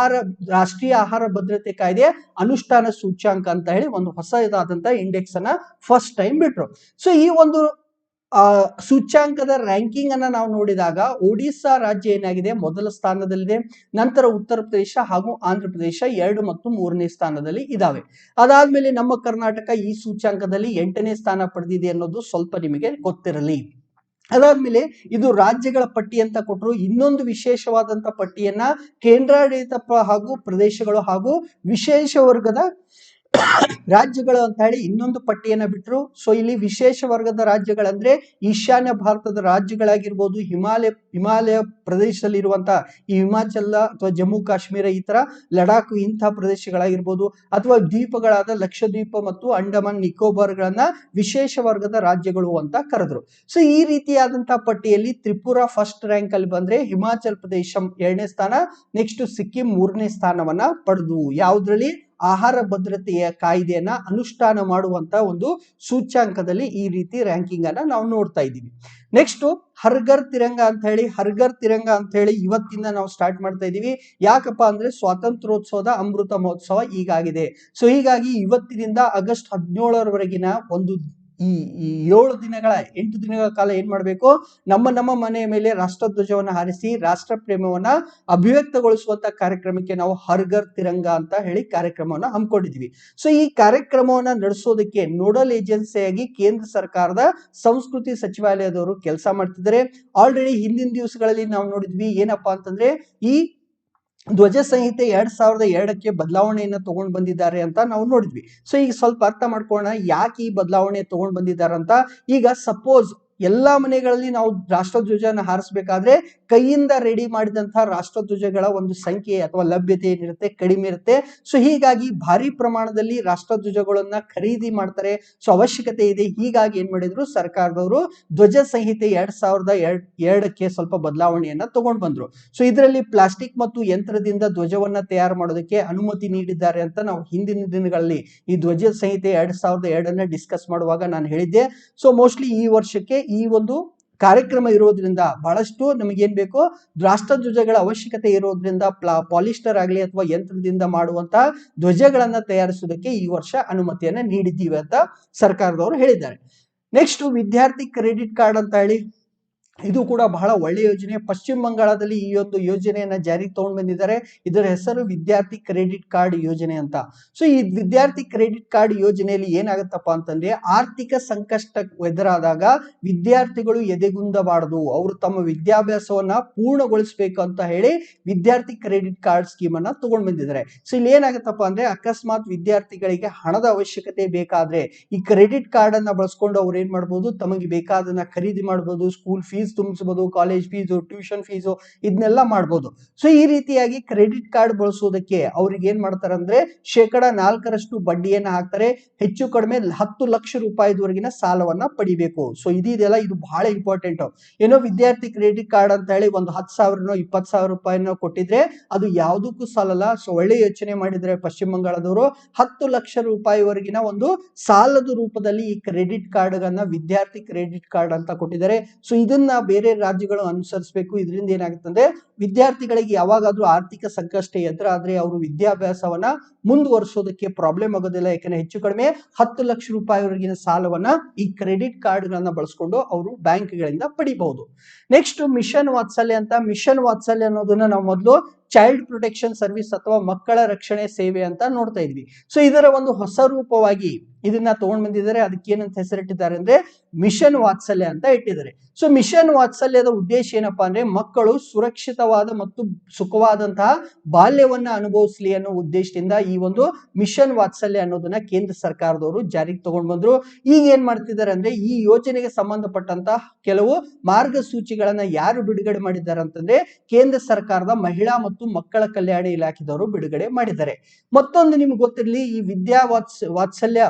ರಾಷ್ಟ್ರೀಯ ಆಹಾರ ಭದ್ರತೆ ಕಾಯ್ದೆ ಅನುಷ್ಠಾನ ಸೂಚ್ಯಾಂಕ ಅಂತ ಹೇಳಿ ಒಂದು ಹೊಸದಾದಂತಹ ಇಂಡೆಕ್ಸ್ ಅನ್ನ ಫಸ್ಟ್ ಟೈಮ್ ಬಿಟ್ರು. ಸೊ ಈ ಒಂದು ಸೂಚ್ಯಾಂಕದ ರ್ಯಾಂಕಿಂಗ್ ಅನ್ನ ನಾವು ನೋಡಿದಾಗ ಒಡಿಶಾ ರಾಜ್ಯ ಏನಾಗಿದೆ, ಮೊದಲ ಸ್ಥಾನದಲ್ಲಿದೆ. ನಂತರ ಉತ್ತರ ಪ್ರದೇಶ ಹಾಗೂ ಆಂಧ್ರ ಪ್ರದೇಶ 2 ಮತ್ತು 3ನೇ ಸ್ಥಾನದಲ್ಲಿ ಇದಾವೆ. ಅದಾದ್ಮೇಲೆ ನಮ್ಮ ಕರ್ನಾಟಕ ಈ ಸೂಚ್ಯಾಂಕದಲ್ಲಿ 8ನೇ ಸ್ಥಾನ ಪಡೆದಿದೆ ಅನ್ನೋದು ಸ್ವಲ್ಪ ನಿಮಗೆ ಗೊತ್ತಿರಲಿ. ಅದಾದ್ಮೇಲೆ ಇದು ರಾಜ್ಯಗಳ ಪಟ್ಟಿ ಅಂತ ಕೊಟ್ಟರು. ಇನ್ನೊಂದು ವಿಶೇಷವಾದಂತ ಪಟ್ಟಿಯನ್ನ ಕೇಂದ್ರಾಡಳಿತ ಹಾಗೂ ಪ್ರದೇಶಗಳು ಹಾಗೂ ವಿಶೇಷ ವರ್ಗದ ರಾಜ್ಯಗಳು ಅಂತ ಹೇಳಿ ಇನ್ನೊಂದು ಪಟ್ಟಿಯನ್ನ ಬಿಟ್ರು. ಸೊ ಇಲ್ಲಿ ವಿಶೇಷ ವರ್ಗದ ರಾಜ್ಯಗಳಂದ್ರೆ ಈಶಾನ್ಯ ಭಾರತದ ರಾಜ್ಯಗಳಾಗಿರ್ಬೋದು, ಹಿಮಾಲಯ ಪ್ರದೇಶದಲ್ಲಿ ಇರುವಂತಹ ಈ ಹಿಮಾಚಲ ಅಥವಾ ಜಮ್ಮು ಕಾಶ್ಮೀರ, ಈ ತರ ಲಡಾಖ್ ಇಂತಹ ಪ್ರದೇಶಗಳಾಗಿರ್ಬೋದು, ಅಥವಾ ದ್ವೀಪಗಳಾದ ಲಕ್ಷದ್ವೀಪ ಮತ್ತು ಅಂಡಮಾನ್ ನಿಕೋಬಾರ್ಗಳನ್ನ ವಿಶೇಷ ವರ್ಗದ ರಾಜ್ಯಗಳು ಅಂತ ಕರೆದ್ರು. ಸೊ ಈ ರೀತಿಯಾದಂತಹ ಪಟ್ಟಿಯಲ್ಲಿ ತ್ರಿಪುರಾ ಫಸ್ಟ್ ರ್ಯಾಂಕ್ ಅಲ್ಲಿ ಬಂದ್ರೆ, ಹಿಮಾಚಲ್ ಪ್ರದೇಶ 2ನೇ ಸ್ಥಾನ, ನೆಕ್ಸ್ಟ್ ಸಿಕ್ಕಿಂ 3ನೇ ಸ್ಥಾನವನ್ನ ಪಡೆದು ಯಾವುದ್ರಲ್ಲಿ ಆಹಾರ ಭದ್ರತೆಯ ಕಾಯ್ದೆಯನ್ನ ಅನುಷ್ಠಾನ ಮಾಡುವಂತ ಒಂದು ಸೂಚ್ಯಾಂಕದಲ್ಲಿ ಈ ರೀತಿ ರ್ಯಾಂಕಿಂಗ್ ಅನ್ನ ನಾವು ನೋಡ್ತಾ ಇದ್ದೀವಿ. ನೆಕ್ಸ್ಟ್ ಹರ್ಘರ್ ತಿರಂಗ ಅಂತ ಹೇಳಿ ಇವತ್ತಿಂದ ನಾವು ಸ್ಟಾರ್ಟ್ ಮಾಡ್ತಾ ಇದೀವಿ. ಯಾಕಪ್ಪ ಅಂದ್ರೆ ಸ್ವಾತಂತ್ರ್ಯೋತ್ಸವದ ಅಮೃತ ಮಹೋತ್ಸವ ಈಗಾಗಿದೆ. ಸೊ ಹೀಗಾಗಿ ಇವತ್ತಿನಿಂದ ಆಗಸ್ಟ್ 17ರವರೆಗಿನ ಒಂದು ಈ 8 ದಿನಗಳ ಕಾಲ ಏನ್ ಮಾಡ್ಬೇಕು, ನಮ್ಮ ಮನೆಯ ಮೇಲೆ ರಾಷ್ಟ್ರಧ್ವಜವನ್ನ ಹಾರಿಸಿ ರಾಷ್ಟ್ರ ಪ್ರೇಮವನ್ನ ಅಭಿವ್ಯಕ್ತಗೊಳಿಸುವಂತ ಕಾರ್ಯಕ್ರಮಕ್ಕೆ ನಾವು ಹರ್ಘರ್ ತಿರಂಗ ಅಂತ ಹೇಳಿ ಕಾರ್ಯಕ್ರಮವನ್ನ ಹಮ್ಮಿಕೊಂಡಿದ್ವಿ. ಸೊ ಈ ಕಾರ್ಯಕ್ರಮವನ್ನ ನಡೆಸೋದಕ್ಕೆ ನೋಡಲ್ ಏಜೆನ್ಸಿಯಾಗಿ ಕೇಂದ್ರ ಸರ್ಕಾರದ ಸಂಸ್ಕೃತಿ ಸಚಿವಾಲಯದವರು ಕೆಲಸ ಮಾಡ್ತಿದ್ದಾರೆ. ಆಲ್ರೆಡಿ ಹಿಂದಿನ ದಿವಸಗಳಲ್ಲಿ ನಾವು ನೋಡಿದ್ವಿ ಏನಪ್ಪಾ ಅಂತಂದ್ರೆ ಈ ಧ್ವಜ ಸಂಹಿತೆ 2002ಕ್ಕೆ ಬದಲಾವಣೆಯನ್ನ ತಗೊಂಡ್ ಬಂದಿದ್ದಾರೆ ಅಂತ ನಾವು ನೋಡಿದ್ವಿ. ಸೊ ಈಗ ಸ್ವಲ್ಪ ಅರ್ಥ ಮಾಡ್ಕೊಳ್ಳೋಣ ಯಾಕೆ ಈ ಬದಲಾವಣೆ ತಗೊಂಡ್ ಬಂದಿದ್ದಾರೆ ಅಂತ. ಈಗ ಸಪೋಸ್ ಎಲ್ಲಾ ಮನೆಗಳಲ್ಲಿ ನಾವು ರಾಷ್ಟ್ರಧ್ವಜನ ಹಾರಿಸಬೇಕಾದ್ರೆ ಕೈಯಿಂದ ರೆಡಿ ಮಾಡಿದಂತಹ ರಾಷ್ಟ್ರಧ್ವಜಗಳ ಒಂದು ಸಂಖ್ಯೆ ಅಥವಾ ಲಭ್ಯತೆ ಏನಿರುತ್ತೆ ಕಡಿಮೆ ಇರುತ್ತೆ. ಸೊ ಹೀಗಾಗಿ ಭಾರಿ ಪ್ರಮಾಣದಲ್ಲಿ ರಾಷ್ಟ್ರಧ್ವಜಗಳನ್ನ ಖರೀದಿ ಮಾಡ್ತಾರೆ. ಸೊ ಅವಶ್ಯಕತೆ ಇದೆ. ಹೀಗಾಗಿ ಏನ್ ಮಾಡಿದ್ರು, ಸರ್ಕಾರದವರು ಧ್ವಜ ಸಂಹಿತೆ 2002ಕ್ಕೆ ಸ್ವಲ್ಪ ಬದಲಾವಣೆಯನ್ನ ತಗೊಂಡ್ ಬಂದ್ರು. ಸೊ ಇದರಲ್ಲಿ ಪ್ಲಾಸ್ಟಿಕ್ ಮತ್ತು ಯಂತ್ರದಿಂದ ಧ್ವಜವನ್ನ ತಯಾರು ಮಾಡೋದಕ್ಕೆ ಅನುಮತಿ ನೀಡಿದ್ದಾರೆ ಅಂತ ನಾವು ಹಿಂದಿನ ದಿನಗಳಲ್ಲಿ ಈ ಧ್ವಜ ಸಂಹಿತೆ 2002 ಡಿಸ್ಕಸ್ ಮಾಡುವಾಗ ನಾನು ಹೇಳಿದ್ದೆ. ಸೊ ಮೋಸ್ಟ್ಲಿ ಈ ವರ್ಷಕ್ಕೆ ಈ ಒಂದು ಕಾರ್ಯಕ್ರಮ ಇರೋದ್ರಿಂದ ಬಹಳಷ್ಟು ನಮಗೇನ್ ಬೇಕು, ರಾಷ್ಟ್ರಧ್ವಜಗಳ ಅವಶ್ಯಕತೆ ಇರೋದ್ರಿಂದ ಪಾಲಿಸ್ಟರ್ ಆಗಲಿ ಅಥವಾ ಯಂತ್ರದಿಂದ ಮಾಡುವಂತಹ ಧ್ವಜಗಳನ್ನ ತಯಾರಿಸೋದಕ್ಕೆ ಈ ವರ್ಷ ಅನುಮತಿಯನ್ನ ನೀಡಿದ್ದೀವಿ ಅಂತ ಸರ್ಕಾರದವರು ಹೇಳಿದ್ದಾರೆ. ನೆಕ್ಸ್ಟ್ ವಿದ್ಯಾರ್ಥಿ ಕ್ರೆಡಿಟ್ ಕಾರ್ಡ್ ಅಂತ ಹೇಳಿ ಇದು ಕೂಡ ಬಹಳ ಒಳ್ಳೆ ಯೋಜನೆ. ಪಶ್ಚಿಮ ಬಂಗಾಳದಲ್ಲಿ ಈ ಒಂದು ಯೋಜನೆಯನ್ನ ಜಾರಿಗೆ ತಗೊಂಡ್ ಬಂದಿದ್ದಾರೆ. ಇದರ ಹೆಸರು ವಿದ್ಯಾರ್ಥಿ ಕ್ರೆಡಿಟ್ ಕಾರ್ಡ್ ಯೋಜನೆ ಅಂತ. ಸೊ ಈ ವಿದ್ಯಾರ್ಥಿ ಕ್ರೆಡಿಟ್ ಕಾರ್ಡ್ ಯೋಜನೆಯಲ್ಲಿ ಏನಾಗುತ್ತಪ್ಪ ಅಂತಂದ್ರೆ ಆರ್ಥಿಕ ಸಂಕಷ್ಟ ಎದುರಾದಾಗ ವಿದ್ಯಾರ್ಥಿಗಳು ಎದೆಗುಂದಬಾರದು, ಅವರು ತಮ್ಮ ವಿದ್ಯಾಭ್ಯಾಸವನ್ನ ಪೂರ್ಣಗೊಳಿಸಬೇಕು ಅಂತ ಹೇಳಿ ವಿದ್ಯಾರ್ಥಿ ಕ್ರೆಡಿಟ್ ಕಾರ್ಡ್ ಸ್ಕೀಮ್ ಅನ್ನ ತಗೊಂಡ್ ಬಂದಿದ್ದಾರೆ. ಸೊ ಇಲ್ಲಿ ಏನಾಗುತ್ತಪ್ಪ ಅಂದ್ರೆ ಅಕಸ್ಮಾತ್ ವಿದ್ಯಾರ್ಥಿಗಳಿಗೆ ಹಣದ ಅವಶ್ಯಕತೆ ಬೇಕಾದ್ರೆ ಈ ಕ್ರೆಡಿಟ್ ಕಾರ್ಡ್ ಅನ್ನ ಬಳಸ್ಕೊಂಡು ಅವ್ರು ಏನ್ ಮಾಡ್ಬೋದು, ತಮಗೆ ಬೇಕಾದನ್ನ ಖರೀದಿ ಮಾಡ್ಬೋದು, ಸ್ಕೂಲ್ ಫೀಸ್ ತುಂಬಿಸಬಹುದು, ಕಾಲೇಜ್ ಫೀಸು, ಟ್ಯೂಷನ್ ಫೀಸು ಇದನ್ನೆಲ್ಲ ಮಾಡ್ಬೋದು. ಸೊ ಈ ರೀತಿಯಾಗಿ ಕ್ರೆಡಿಟ್ ಕಾರ್ಡ್ ಬಳಸೋದಕ್ಕೆ ಅವ್ರಿಗೆ ಏನ್ ಮಾಡ್ತಾರೆ ಅಂದ್ರೆ 4% ಬಡ್ಡಿಯನ್ನ ಹಾಕ್ತಾರೆ. ಹೆಚ್ಚು ಕಡಿಮೆ 10 ಲಕ್ಷ ರೂಪಾಯಿವರೆಗಿನ ಸಾಲವನ್ನ ಪಡಿಬೇಕು. ಸೊ ಇದೆಲ್ಲ ಇದು ಬಹಳ ಇಂಪಾರ್ಟೆಂಟ್. ಏನೋ ವಿದ್ಯಾರ್ಥಿ ಕ್ರೆಡಿಟ್ ಕಾರ್ಡ್ ಅಂತ ಹೇಳಿ ಒಂದು 10,000 20,000 ರೂಪಾಯಿನ ಕೊಟ್ಟಿದ್ರೆ ಅದು ಯಾವುದಕ್ಕೂ ಸಾಲಲ್ಲ. ಸೊ ಒಳ್ಳೆ ಯೋಚನೆ ಮಾಡಿದ್ರೆ ಪಶ್ಚಿಮ ಬಂಗಾಳದವರು 10 ಲಕ್ಷ ರೂಪಾಯಿವರೆಗಿನ ಒಂದು ಸಾಲದ ರೂಪದಲ್ಲಿ ಈ ಕ್ರೆಡಿಟ್ ಕಾರ್ಡ್ ಅನ್ನ ವಿದ್ಯಾರ್ಥಿ ಕ್ರೆಡಿಟ್ ಕಾರ್ಡ್ ಅಂತ ಕೊಟ್ಟಿದ್ದಾರೆ. ಸೊ ಇದನ್ನ ಬೇರೆ ರಾಜ್ಯಗಳು ಅನುಸರಿಸಬೇಕು. ಇದರಿಂದ ಏನಾಗುತ್ತೆ ಅಂದ್ರೆ ವಿದ್ಯಾರ್ಥಿಗಳಿಗೆ ಯಾವಾಗಾದ್ರೂ ಆರ್ಥಿಕ ಸಂಕಷ್ಟ ಎದುರಾದ್ರೆ ಅವರು ವಿದ್ಯಾಭ್ಯಾಸವನ್ನ ಮುಂದುವರಿಸೋದಕ್ಕೆ ಪ್ರಾಬ್ಲಮ್ ಆಗೋದಿಲ್ಲ. ಯಾಕಂದ್ರೆ ಹೆಚ್ಚು ಕಡಿಮೆ 10 ಲಕ್ಷ ರೂಪಾಯಿವರೆಗಿನ ಸಾಲವನ್ನ ಈ ಕ್ರೆಡಿಟ್ ಕಾರ್ಡ್ ಗಳನ್ನ ಬಳಸ್ಕೊಂಡು ಅವರು ಬ್ಯಾಂಕ್ ಗಳಿಂದ ಪಡಿಬಹುದು. ನೆಕ್ಸ್ಟ್ ಮಿಷನ್ ವಾತ್ಸಲ್ಯ ಅಂತ. ಮಿಷನ್ ವಾತ್ಸಲ್ಯ ಅನ್ನೋದನ್ನ ನಾವು ಮೊದಲು ಚೈಲ್ಡ್ ಪ್ರೊಟೆಕ್ಷನ್ ಸರ್ವಿಸ್ ಅಥವಾ ಮಕ್ಕಳ ರಕ್ಷಣೆ ಸೇವೆ ಅಂತ ನೋಡ್ತಾ ಇದ್ವಿ. ಸೊ ಇದರ ಒಂದು ಹೊಸ ರೂಪವಾಗಿ ಇದನ್ನ ತಗೊಂಡ್ ಬಂದಿದ್ದಾರೆ. ಅದಕ್ಕೆ ಏನಂತ ಹೆಸರಿಟ್ಟಿದ್ದಾರೆ ಅಂದ್ರೆ ಮಿಷನ್ ವಾತ್ಸಲ್ಯ ಅಂತ ಇಟ್ಟಿದ್ದಾರೆ. ಸೊ ಮಿಷನ್ ವಾತ್ಸಲ್ಯದ ಉದ್ದೇಶ ಏನಪ್ಪಾ ಅಂದ್ರೆ ಮಕ್ಕಳು ಸುರಕ್ಷಿತವಾದ ಮತ್ತು ಸುಖವಾದಂತಹ ಬಾಲ್ಯವನ್ನ ಅನುಭವಿಸಲಿ ಅನ್ನೋ ಉದ್ದೇಶದಿಂದ ಈ ಒಂದು ಮಿಷನ್ ವಾತ್ಸಲ್ಯ ಅನ್ನೋದನ್ನ ಕೇಂದ್ರ ಸರ್ಕಾರದವರು ಜಾರಿಗೆ ತಗೊಂಡ್ ಬಂದ್ರು. ಈಗ ಏನ್ ಮಾಡ್ತಿದ್ದಾರೆ ಅಂದ್ರೆ ಈ ಯೋಜನೆಗೆ ಸಂಬಂಧಪಟ್ಟಂತಹ ಕೆಲವು ಮಾರ್ಗಸೂಚಿಗಳನ್ನ ಯಾರು ಬಿಡುಗಡೆ ಮಾಡಿದ್ದಾರೆ ಅಂತಂದ್ರೆ ಕೇಂದ್ರ ಸರ್ಕಾರದ ಮಹಿಳಾ ಮತ್ತು ಮಕ್ಕಳ ಕಲ್ಯಾಣ ಇಲಾಖೆದವರು ಬಿಡುಗಡೆ ಮಾಡಿದ್ದಾರೆ. ಮತ್ತೊಂದು ನಿಮ್ಗೆ ಗೊತ್ತಿರಲಿ, ಈ ವಾತ್ಸಲ್ಯ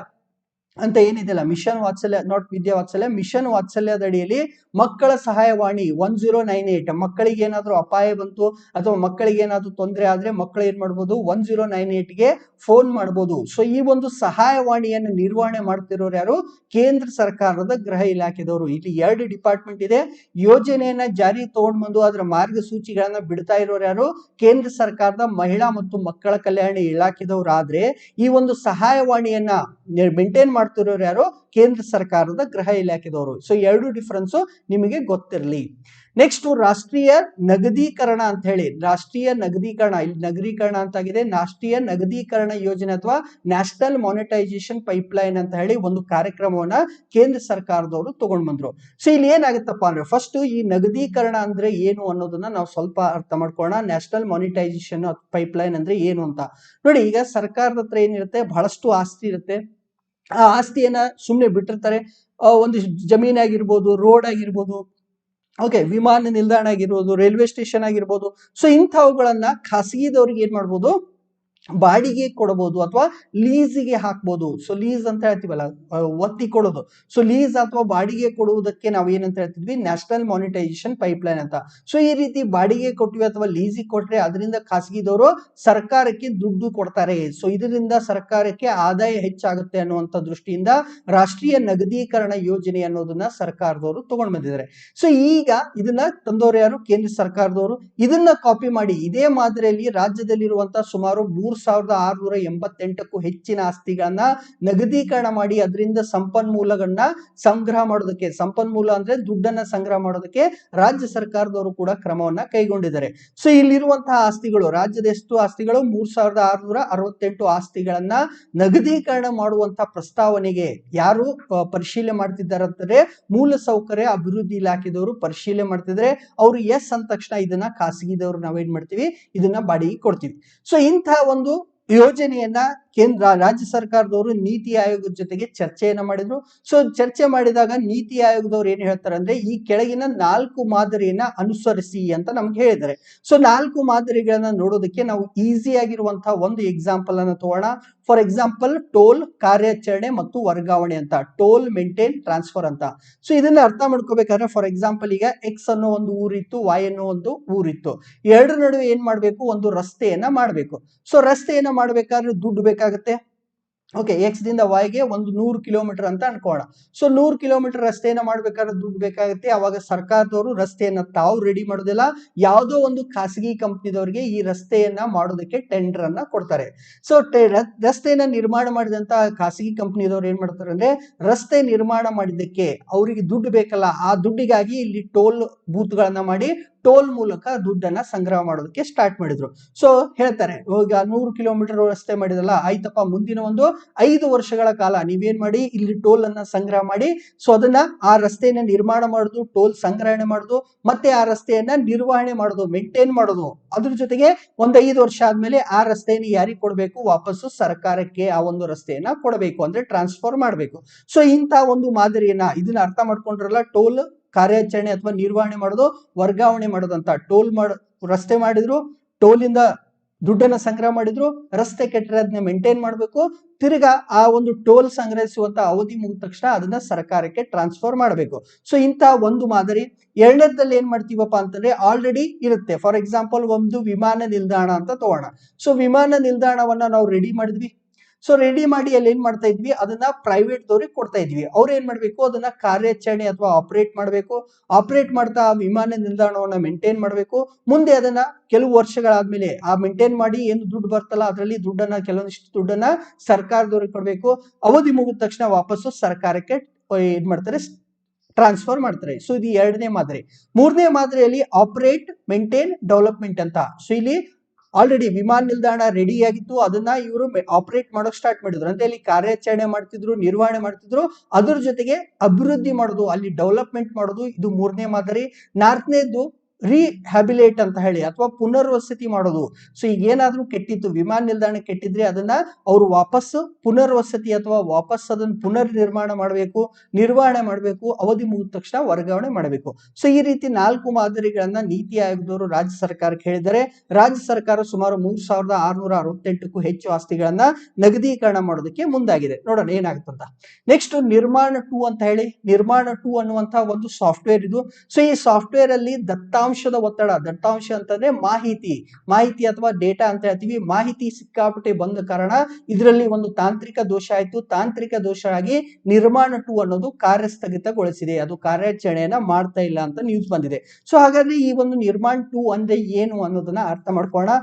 ಅಂತ ಏನಿದೆಲ್ಲ ಮಿಷನ್ ವಾತ್ಸಲ್ಯ, ನಾಟ್ ವಿದ್ಯಾ ವಾತ್ಸಲ್ಯ, ಮಿಷನ್ ವಾತ್ಸಲ್ಯದ ಅಡಿಯಲ್ಲಿ ಮಕ್ಕಳ ಸಹಾಯವಾಣಿ 1098 ಮಕ್ಕಳಿಗೆ ಏನಾದ್ರೂ ಅಪಾಯ ಬಂತು ಅಥವಾ ಮಕ್ಕಳಿಗೆ ಏನಾದ್ರೂ ತೊಂದರೆ ಆದ್ರೆ ಮಕ್ಕಳು ಏನ್ ಮಾಡ್ಬೋದು 1098ಗೆ ಫೋನ್ ಮಾಡ್ಬೋದು. ಸೊ ಈ ಒಂದು ಸಹಾಯವಾಣಿಯನ್ನು ನಿರ್ವಹಣೆ ಮಾಡ್ತಿರೋರು ಯಾರು? ಕೇಂದ್ರ ಸರ್ಕಾರದ ಗೃಹ ಇಲಾಖೆದವರು. ಇಲ್ಲಿ 2 ಡಿಪಾರ್ಟ್ಮೆಂಟ್ ಇದೆ. ಯೋಜನೆಯನ್ನ ಜಾರಿ ತಗೊಂಡ್ ಬಂದು ಅದರ ಮಾರ್ಗಸೂಚಿಗಳನ್ನ ಬಿಡ್ತಾ ಇರೋರು ಯಾರು? ಕೇಂದ್ರ ಸರ್ಕಾರದ ಮಹಿಳಾ ಮತ್ತು ಮಕ್ಕಳ ಕಲ್ಯಾಣ ಇಲಾಖೆದವರು. ಆದ್ರೆ ಈ ಒಂದು ಸಹಾಯವಾಣಿಯನ್ನ ಮೇಂಟೈನ್ ಮಾಡ್ತಿರೋರು ಯಾರು? ಕೇಂದ್ರ ಸರ್ಕಾರದ ಗೃಹ ಇಲಾಖೆದವರು. ಸೊ 2 ಡಿಫರೆನ್ಸ್ ನಿಮಗೆ ಗೊತ್ತಿರಲಿ. ನೆಕ್ಸ್ಟ್ ರಾಷ್ಟ್ರೀಯ ನಗದೀಕರಣ ಅಂತ ಹೇಳಿ, ರಾಷ್ಟ್ರೀಯ ನಗದೀಕರಣ, ಇಲ್ಲಿ ನಗರೀಕರಣ ಅಂತಾಗಿದೆ, ರಾಷ್ಟ್ರೀಯ ನಗದೀಕರಣ ಯೋಜನೆ ಅಥವಾ ನ್ಯಾಷನಲ್ ಮಾನಿಟೈಸೇಷನ್ ಪೈಪ್ಲೈನ್ ಅಂತ ಹೇಳಿ ಒಂದು ಕಾರ್ಯಕ್ರಮವನ್ನ ಕೇಂದ್ರ ಸರ್ಕಾರದವರು ತಗೊಂಡ್ ಬಂದ್ರು. ಸೊ ಇಲ್ಲಿ ಏನಾಗುತ್ತಪ್ಪ ಅಂದ್ರೆ ಫಸ್ಟ್ ಈ ನಗದೀಕರಣ ಅಂದ್ರೆ ಏನು ಅನ್ನೋದನ್ನ ನಾವು ಸ್ವಲ್ಪ ಅರ್ಥ ಮಾಡ್ಕೊಳ್ಳೋಣ. ನ್ಯಾಷನಲ್ ಮಾನಿಟೈಸೇಷನ್ ಪೈಪ್ಲೈನ್ ಅಂದ್ರೆ ಏನು ಅಂತ ನೋಡಿ. ಈಗ ಸರ್ಕಾರದ ಹತ್ರ ಏನಿರುತ್ತೆ, ಬಹಳಷ್ಟು ಆಸ್ತಿ ಇರುತ್ತೆ. ಆ ಆಸ್ತಿಯನ್ನ ಸುಮ್ಮನೆ ಬಿಟ್ಟಿರ್ತಾರೆ. ಒಂದು ಜಮೀನ್ ಆಗಿರ್ಬೋದು, ರೋಡ್ ಆಗಿರ್ಬೋದು, ಓಕೆ, ವಿಮಾನ ನಿಲ್ದಾಣ ಆಗಿರ್ಬೋದು, ರೈಲ್ವೆ ಸ್ಟೇಷನ್ ಆಗಿರ್ಬೋದು. ಸೊ ಇಂಥವುಗಳನ್ನ ಖಾಸಗಿದವ್ರಿಗೆ ಏನ್ ಮಾಡ್ಬೋದು, ಬಾಡಿಗೆ ಕೊಡಬಹುದು ಅಥವಾ ಲೀಸಿಗೆ ಹಾಕ್ಬೋದು. ಸೊ ಲೀಸ್ ಅಂತ ಹೇಳ್ತೀವಲ್ಲ, ಒತ್ತಿ ಕೊಡೋದು. ಸೊ ಲೀಸ್ ಅಥವಾ ಬಾಡಿಗೆ ಕೊಡುವುದಕ್ಕೆ ನಾವು ಏನಂತ ಹೇಳ್ತಿದ್ವಿ, ನ್ಯಾಷನಲ್ ಮಾನಿಟೈಸೇಷನ್ ಪೈಪ್ಲೈನ್ ಅಂತ. ಸೊ ಈ ರೀತಿ ಬಾಡಿಗೆ ಕೊಟ್ವಿ ಅಥವಾ ಲೀಸಿಗೆ ಕೊಟ್ರೆ ಅದರಿಂದ ಖಾಸಗಿದವರು ಸರ್ಕಾರಕ್ಕೆ ದುಡ್ಡು ಕೊಡ್ತಾರೆ. ಸೊ ಇದರಿಂದ ಸರ್ಕಾರಕ್ಕೆ ಆದಾಯ ಹೆಚ್ಚಾಗುತ್ತೆ ಅನ್ನುವಂತ ದೃಷ್ಟಿಯಿಂದ ರಾಷ್ಟ್ರೀಯ ನಗದೀಕರಣ ಯೋಜನೆ ಅನ್ನೋದನ್ನ ಸರ್ಕಾರದವರು ತಗೊಂಡ್ ಬಂದಿದ್ದಾರೆ. ಸೊ ಈಗ ಇದನ್ನ ತಂದವರು ಯಾರು? ಕೇಂದ್ರ ಸರ್ಕಾರದವರು. ಇದನ್ನ ಕಾಪಿ ಮಾಡಿ ಇದೇ ಮಾದರಿಯಲ್ಲಿ ರಾಜ್ಯದಲ್ಲಿರುವಂತಹ ಸುಮಾರು 3688ಕ್ಕೂ ಹೆಚ್ಚಿನ ಆಸ್ತಿಗಳನ್ನ ನಗದೀಕರಣ ಮಾಡಿ ಅದರಿಂದ ಸಂಪನ್ಮೂಲಗಳನ್ನ ಸಂಗ್ರಹ ಮಾಡೋದಕ್ಕೆ, ಸಂಪನ್ಮೂಲ ಅಂದ್ರೆ ದುಡ್ಡನ್ನ ಸಂಗ್ರಹ ಮಾಡೋದಕ್ಕೆ ರಾಜ್ಯ ಸರ್ಕಾರದವರು ಕೂಡ ಕ್ರಮವನ್ನ ಕೈಗೊಂಡಿದ್ದಾರೆ. ಸೊ ಇಲ್ಲಿರುವಂತಹ ಆಸ್ತಿಗಳು, ರಾಜ್ಯದ ಎಷ್ಟು ಆಸ್ತಿಗಳು? 3668 ಆಸ್ತಿಗಳನ್ನ ನಗದೀಕರಣ ಮಾಡುವಂತಹ ಪ್ರಸ್ತಾವನೆಗೆ ಯಾರು ಪರಿಶೀಲನೆ ಮಾಡ್ತಿದ್ದಾರೆ ಅಂತಂದ್ರೆ ಮೂಲಸೌಕರ್ಯ ಅಭಿವೃದ್ಧಿ ಇಲಾಖೆದವರು ಪರಿಶೀಲನೆ ಮಾಡ್ತಿದ್ರೆ ಅವರು ಎಸ್ ಅಂದ ತಕ್ಷಣ ಇದನ್ನ ಖಾಸಗಿದವರು ನಾವೇನ್ ಮಾಡ್ತೀವಿ, ಇದನ್ನ ಬಾಡಿಗೆ ಕೊಡ್ತೀವಿ. ಸೊ ಇಂತಹ ಒಂದು ಯೋಜನೆಯನ್ನ ರಾಜ್ಯ ಸರ್ಕಾರದವರು ನೀತಿ ಆಯೋಗದ ಜೊತೆಗೆ ಚರ್ಚೆಯನ್ನ ಮಾಡಿದ್ರು. ಸೊ ಚರ್ಚೆ ಮಾಡಿದಾಗ ನೀತಿ ಆಯೋಗದವ್ರು ಏನ್ ಹೇಳ್ತಾರೆ ಅಂದ್ರೆ ಈ ಕೆಳಗಿನ 4 ಮಾದರಿಯನ್ನ ಅನುಸರಿಸಿ ಅಂತ ನಮ್ಗೆ ಹೇಳಿದ್ದಾರೆ. ಸೊ 4 ಮಾದರಿಗಳನ್ನ ನೋಡೋದಕ್ಕೆ ನಾವು ಈಸಿ ಆಗಿರುವಂತಹ ಒಂದು ಎಕ್ಸಾಂಪಲ್ ಅನ್ನ ತಗೋಣ. ಫಾರ್ ಎಕ್ಸಾಂಪಲ್ ಟೋಲ್, ಕಾರ್ಯಾಚರಣೆ ಮತ್ತು ವರ್ಗಾವಣೆ ಅಂತ. ಟೋಲ್, ಮೇಂಟೈನ್, ಟ್ರಾನ್ಸ್ಫರ್ ಅಂತ. ಸೊ ಇದನ್ನ ಅರ್ಥ ಮಾಡ್ಕೋಬೇಕಾದ್ರೆ ಫಾರ್ ಎಕ್ಸಾಂಪಲ್ ಈಗ ಎಕ್ಸ್ ಅನ್ನೋ ಒಂದು ಊರಿತ್ತು, ವೈ ಅನ್ನೋ ಒಂದು ಊರಿತ್ತು. ಎರಡರ ನಡುವೆ ಏನ್ ಮಾಡ್ಬೇಕು, ಒಂದು ರಸ್ತೆಯನ್ನ ಮಾಡ್ಬೇಕು. ಸೊ ರಸ್ತೆಯನ್ನ ಮಾಡ್ಬೇಕಾದ್ರೆ ದುಡ್ಡು ಬೇಕಾಗುತ್ತೆ. ಓಕೆ, ಎಕ್ಸ್ ದಿಂದ ವೈಗೆ ಒಂದು 100 ಕಿಲೋಮೀಟರ್ ಅಂತ ಅನ್ಕೋಣ. ಸೊ 100 ಕಿಲೋಮೀಟರ್ ರಸ್ತೆಯನ್ನ ಮಾಡ್ಬೇಕಾದ್ರೆ ದುಡ್ಡು ಬೇಕಾಗುತ್ತೆ. ಅವಾಗ ಸರ್ಕಾರದವರು ರಸ್ತೆಯನ್ನ ತಾವು ರೆಡಿ ಮಾಡೋದಿಲ್ಲ, ಯಾವುದೋ ಒಂದು ಖಾಸಗಿ ಕಂಪ್ನಿದವರಿಗೆ ಈ ರಸ್ತೆಯನ್ನ ಮಾಡೋದಕ್ಕೆ ಟೆಂಡರ್ ಅನ್ನ ಕೊಡ್ತಾರೆ. ಸೊ ರಸ್ತೆಯನ್ನ ನಿರ್ಮಾಣ ಮಾಡಿದಂತ ಖಾಸಗಿ ಕಂಪ್ನಿದವ್ರು ಏನ್ ಮಾಡ್ತಾರೆ ಅಂದ್ರೆ ರಸ್ತೆ ನಿರ್ಮಾಣ ಮಾಡಿದ್ದಕ್ಕೆ ಅವರಿಗೆ ದುಡ್ಡು ಬೇಕಲ್ಲ, ಆ ದುಡ್ಡಿಗಾಗಿ ಇಲ್ಲಿ ಟೋಲ್ ಬೂತ್ ಗಳನ್ನ ಮಾಡಿ ಟೋಲ್ ಮೂಲಕ ದುಡ್ಡನ್ನ ಸಂಗ್ರಹ ಮಾಡೋದಕ್ಕೆ ಸ್ಟಾರ್ಟ್ ಮಾಡಿದ್ರು. ಸೊ ಹೇಳ್ತಾರೆ, ಈಗ 100 ಕಿಲೋಮೀಟರ್ ರಸ್ತೆ ಮಾಡಿದಲ್ಲ, ಆಯ್ತಪ್ಪ, ಮುಂದಿನ ಒಂದು 5 ವರ್ಷಗಳ ಕಾಲ ನೀವೇನ್ ಮಾಡಿ ಇಲ್ಲಿ ಟೋಲ್ ಅನ್ನ ಸಂಗ್ರಹ ಮಾಡಿ, ಸೊ ಅದನ್ನ ಆ ರಸ್ತೆಯನ್ನ ನಿರ್ಮಾಣ ಮಾಡುದು, ಟೋಲ್ ಸಂಗ್ರಹಣೆ ಮಾಡುದು, ಮತ್ತೆ ಆ ರಸ್ತೆಯನ್ನ ನಿರ್ವಹಣೆ ಮಾಡುದು, ಮೇಂಟೈನ್ ಮಾಡುದು. ಅದ್ರ ಜೊತೆಗೆ ಒಂದು 5 ವರ್ಷ ಆದ್ಮೇಲೆ ಆ ರಸ್ತೆಯನ್ನು ಯಾರಿಗೆ ಕೊಡಬೇಕು, ವಾಪಸ್ಸು ಸರ್ಕಾರಕ್ಕೆ ಆ ಒಂದು ರಸ್ತೆಯನ್ನ ಕೊಡಬೇಕು, ಅಂದ್ರೆ ಟ್ರಾನ್ಸ್ಫರ್ ಮಾಡಬೇಕು. ಸೊ ಇಂತ ಒಂದು ಮಾದರಿಯನ್ನ ಇದನ್ನ ಅರ್ಥ ಮಾಡ್ಕೊಂಡ್ರಲ್ಲ, ಟೋಲ್ ಕಾರ್ಯಾಚರಣೆ ಅಥವಾ ನಿರ್ವಹಣೆ ಮಾಡೋದು, ವರ್ಗಾವಣೆ ಮಾಡೋದಂತ. ರಸ್ತೆ ಮಾಡಿದ್ರು, ಟೋಲಿಂದ ದುಡ್ಡನ್ನ ಸಂಗ್ರಹ ಮಾಡಿದ್ರು, ರಸ್ತೆ ಕೆಟ್ಟರೆ ಅದನ್ನ ಮೇಂಟೈನ್ ಮಾಡಬೇಕು, ತಿರ್ಗಾ ಆ ಒಂದು ಟೋಲ್ ಸಂಗ್ರಹಿಸುವಂತ ಅವಧಿ ಮುಗಿದ ತಕ್ಷಣ ಅದನ್ನ ಸರ್ಕಾರಕ್ಕೆ ಟ್ರಾನ್ಸ್ಫರ್ ಮಾಡಬೇಕು. ಸೊ ಇಂತ ಒಂದು ಮಾದರಿ. ಎರಡನೇದಲ್ಲಿ ಏನ್ ಮಾಡ್ತೀವಪ್ಪ ಅಂತಂದ್ರೆ ಆಲ್ರೆಡಿ ಇರುತ್ತೆ. ಫಾರ್ ಎಕ್ಸಾಂಪಲ್ ಒಂದು ವಿಮಾನ ನಿಲ್ದಾಣ ಅಂತ ತಗೋಣ. ಸೊ ವಿಮಾನ ನಿಲ್ದಾಣವನ್ನ ನಾವು ರೆಡಿ ಮಾಡಿದ್ವಿ. ಸೊ ರೆಡಿ ಮಾಡಿ ಅಲ್ಲಿ ಏನ್ ಮಾಡ್ತಾ ಇದ್ವಿ, ಅದನ್ನ ಪ್ರೈವೇಟ್ ದವ್ರಿಗೆ ಕೊಡ್ತಾ ಇದ್ವಿ. ಅವ್ರು ಏನ್ ಮಾಡ್ಬೇಕು, ಅದನ್ನ ಕಾರ್ಯಾಚರಣೆ ಅಥವಾ ಆಪರೇಟ್ ಮಾಡ್ಬೇಕು. ಆಪರೇಟ್ ಮಾಡ್ತಾ ಆ ವಿಮಾನ ನಿಲ್ದಾಣವನ್ನ ಮೇಂಟೈನ್ ಮಾಡ್ಬೇಕು. ಮುಂದೆ ಅದನ್ನ ಕೆಲವು ವರ್ಷಗಳಾದ್ಮೇಲೆ ಆ ಮೇಂಟೈನ್ ಮಾಡಿ ಏನು ದುಡ್ಡು ಬರ್ತಲ್ಲ ಅದರಲ್ಲಿ ದುಡ್ಡನ್ನ, ಕೆಲವೊಂದಿಷ್ಟು ದುಡ್ಡನ್ನ ಸರ್ಕಾರದವ್ರಿಗೆ ಕೊಡ್ಬೇಕು. ಅವಧಿ ಮುಗಿದ ತಕ್ಷಣ ವಾಪಸ್ಸು ಸರ್ಕಾರಕ್ಕೆ ಏನ್ ಮಾಡ್ತಾರೆ, ಟ್ರಾನ್ಸ್ಫರ್ ಮಾಡ್ತಾರೆ. ಸೊ ಇದು ಎರಡನೇ ಮಾದರಿ. ಮೂರನೇ ಮಾದರಿಯಲ್ಲಿ ಆಪರೇಟ್, ಮೇಂಟೈನ್, ಡೆವಲಪ್ಮೆಂಟ್ ಅಂತ. ಸೊ ಇಲ್ಲಿ ಆಲ್ರೆಡಿ ವಿಮಾನ ನಿಲ್ದಾಣ ರೆಡಿ ಆಗಿತ್ತು, ಅದನ್ನ ಇವರು ಆಪರೇಟ್ ಮಾಡೋಕ್ ಸ್ಟಾರ್ಟ್ ಮಾಡಿದ್ರು. ಅಂದ್ರೆ ಇಲ್ಲಿ ಕಾರ್ಯಾಚರಣೆ ಮಾಡ್ತಿದ್ರು, ನಿರ್ವಹಣೆ ಮಾಡ್ತಿದ್ರು, ಅದ್ರ ಜೊತೆಗೆ ಅಭಿವೃದ್ಧಿ ಮಾಡೋದು, ಅಲ್ಲಿ ಡೆವಲಪ್ಮೆಂಟ್ ಮಾಡೋದು. ಇದು ಮೂರನೇ ಮಾದರಿ. ನಾಲ್ಕನೇದು ರಿಹ್ಯಾಬಿಲೇಟ್ ಅಂತ ಹೇಳಿ, ಅಥವಾ ಪುನರ್ವಸತಿ ಮಾಡೋದು. ಸೊ ಈಗ ಏನಾದ್ರೂ ಕೆಟ್ಟಿತ್ತು, ವಿಮಾನ ನಿಲ್ದಾಣ ಕೆಟ್ಟಿದ್ರೆ ಅದನ್ನ ಅವರು ವಾಪಸ್ಸು ಪುನರ್ವಸತಿ ಅಥವಾ ವಾಪಸ್ ಅದನ್ನ ಪುನರ್ ನಿರ್ಮಾಣ ಮಾಡಬೇಕು, ನಿರ್ವಹಣೆ ಮಾಡಬೇಕು, ಅವಧಿ ಮುಗಿದ ತಕ್ಷಣ ವರ್ಗಾವಣೆ ಮಾಡಬೇಕು. ಸೊ ಈ ರೀತಿ 4 ಮಾದರಿಗಳನ್ನ ನೀತಿ ಆಯೋಗದವರು ರಾಜ್ಯ ಸರ್ಕಾರಕ್ಕೆ ಹೇಳಿದರೆ, ರಾಜ್ಯ ಸರ್ಕಾರ ಸುಮಾರು 3668ಕ್ಕೂ ಹೆಚ್ಚು ಆಸ್ತಿಗಳನ್ನ ನಗದೀಕರಣ ಮಾಡೋದಕ್ಕೆ ಮುಂದಾಗಿದೆ. ನೋಡೋಣ ಏನಾಗುತ್ತಂತ. ನೆಕ್ಸ್ಟ್ ನಿರ್ಮಾಣ 2 ಅಂತ ಹೇಳಿ, ನಿರ್ಮಾಣ 2 ಅನ್ನುವಂತ ಒಂದು ಸಾಫ್ಟ್ವೇರ್ ಇದು. ಸೊ ಈ ಸಾಫ್ಟ್ವೇರ್ ಅಲ್ಲಿ ದತ್ತಾಂಶದ ಒತ್ತಡ, ದತ್ತಾಂಶ ಅಂತಂದ್ರೆ ಮಾಹಿತಿ ಅಥವಾ ಡೇಟಾ ಅಂತ ಹೇಳ್ತೀವಿ. ಮಾಹಿತಿ ಸಿಕ್ಕಾಪಟ್ಟೆ ಬಂದ ಕಾರಣ ಇದರಲ್ಲಿ ಒಂದು ತಾಂತ್ರಿಕ ದೋಷ ಆಯ್ತು. ತಾಂತ್ರಿಕ ದೋಷ ಆಗಿ ನಿರ್ಮಾಣ 2 ಅನ್ನೋದು ಕಾರ್ಯಸ್ಥಗಿತಗೊಳಿಸಿದೆ, ಅದು ಕಾರ್ಯಾಚರಣೆಯನ್ನ ಮಾಡ್ತಾ ಇಲ್ಲ ಅಂತ ನ್ಯೂಸ್ ಬಂದಿದೆ. ಸೊ ಹಾಗಾದ್ರೆ ಈ ಒಂದು ನಿರ್ಮಾಣ 2 ಅಂದ್ರೆ ಏನು ಅನ್ನೋದನ್ನ ಅರ್ಥ ಮಾಡ್ಕೊಳ್ಳೋಣ.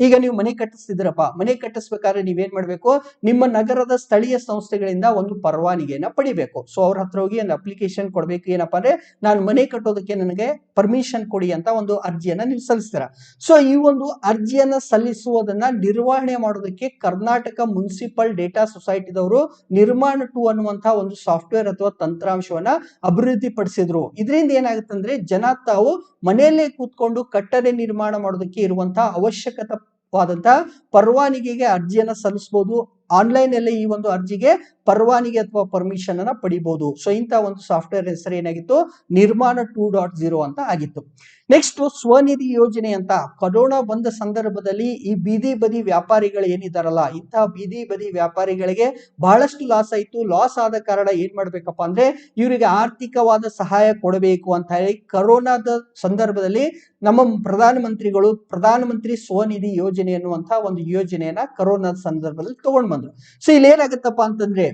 ಈಗ ನೀವು ಮನೆ ಕಟ್ಟಿಸ್ತಿದ್ದೀರಪ್ಪ, ಮನೆ ಕಟ್ಟಿಸ್ಬೇಕಾದ್ರೆ ನೀವೇನ್ ಮಾಡ್ಬೇಕು, ನಿಮ್ಮ ನಗರದ ಸ್ಥಳೀಯ ಸಂಸ್ಥೆಗಳಿಂದ ಒಂದು ಪರವಾನಿಗೆಯನ್ನ ಪಡಿಬೇಕು. ಸೊ ಅವ್ರ ಹತ್ರ ಹೋಗಿ ಒಂದು ಅಪ್ಲಿಕೇಶನ್ ಕೊಡ್ಬೇಕು. ಏನಪ್ಪಾ ಅಂದ್ರೆ, ನಾನು ಮನೆ ಕಟ್ಟೋದಕ್ಕೆ ನನಗೆ ಪರ್ಮಿಷನ್ ಕೊಡಿ ಅಂತ ಒಂದು ಅರ್ಜಿಯನ್ನ ನೀವು ಸಲ್ಲಿಸ್ತೀರ. ಸೊ ಈ ಒಂದು ಅರ್ಜಿಯನ್ನ ಸಲ್ಲಿಸುವುದನ್ನ ನಿರ್ವಹಣೆ ಮಾಡೋದಕ್ಕೆ ಕರ್ನಾಟಕ ಮುನ್ಸಿಪಲ್ ಡೇಟಾ ಸೊಸೈಟಿದವರು ನಿರ್ಮಾಣ 2 ಅನ್ನುವಂತಹ ಒಂದು ಸಾಫ್ಟ್ವೇರ್ ಅಥವಾ ತಂತ್ರಾಂಶವನ್ನ ಅಭಿವೃದ್ಧಿ ಪಡಿಸಿದ್ರು. ಇದರಿಂದ ಏನಾಗುತ್ತೆ ಅಂದ್ರೆ, ಜನ ತಾವು ಮನೆಯಲ್ಲೇ ಕೂತ್ಕೊಂಡು ಕಟ್ಟಡ ನಿರ್ಮಾಣ ಮಾಡೋದಕ್ಕೆ ಇರುವಂತಹ ಅವಶ್ಯಕವಾದಂತಹ ಪರವಾನಿಗೆಗೆ ಅರ್ಜಿಯನ್ನ ಸಲ್ಲಿಸಬಹುದು. ಆನ್ಲೈನ್ ಅಲ್ಲಿ ಈ ಒಂದು ಅರ್ಜಿಗೆ ಪರವಾನಿಗೆ ಅಥವಾ ಪರ್ಮಿಷನ್ ಅನ್ನ ಪಡಿಬಹುದು. ಸೊ ಇಂತಹ ಒಂದು ಸಾಫ್ಟ್ವೇರ್ ಹೆಸರು ಏನಾಗಿತ್ತು, ನಿರ್ಮಾಣ 2.0 ಅಂತ ಆಗಿತ್ತು. ನೆಕ್ಸ್ಟ್ ಸ್ವನಿಧಿ ಯೋಜನೆ ಅಂತ. ಕೊರೋನಾ ಬಂದ ಸಂದರ್ಭದಲ್ಲಿ ಈ ಬೀದಿ ಬದಿ ವ್ಯಾಪಾರಿಗಳು ಏನಿದಾರಲ್ಲ, ಇಂತಹ ಬೀದಿ ಬದಿ ವ್ಯಾಪಾರಿಗಳಿಗೆ ಬಹಳಷ್ಟು ಲಾಸ್ ಆಯ್ತು. ಲಾಸ್ ಆದ ಕಾರಣ ಏನ್ ಮಾಡ್ಬೇಕಪ್ಪ ಅಂದ್ರೆ, ಇವರಿಗೆ ಆರ್ಥಿಕವಾದ ಸಹಾಯ ಕೊಡಬೇಕು ಅಂತ ಹೇಳಿ ಕೊರೋನಾದ ಸಂದರ್ಭದಲ್ಲಿ ನಮ್ಮ ಪ್ರಧಾನಮಂತ್ರಿ ಸ್ವನಿಧಿ ಯೋಜನೆ ಅನ್ನುವಂತಹ ಒಂದು ಯೋಜನೆಯನ್ನ ಕೊರೋನಾದ ಸಂದರ್ಭದಲ್ಲಿ ತಗೊಂಡ್ ಬಂದ್ರು. ಸೊ ಇಲ್ಲಿ ಏನಾಗುತ್ತಪ್ಪ ಅಂತಂದ್ರೆ,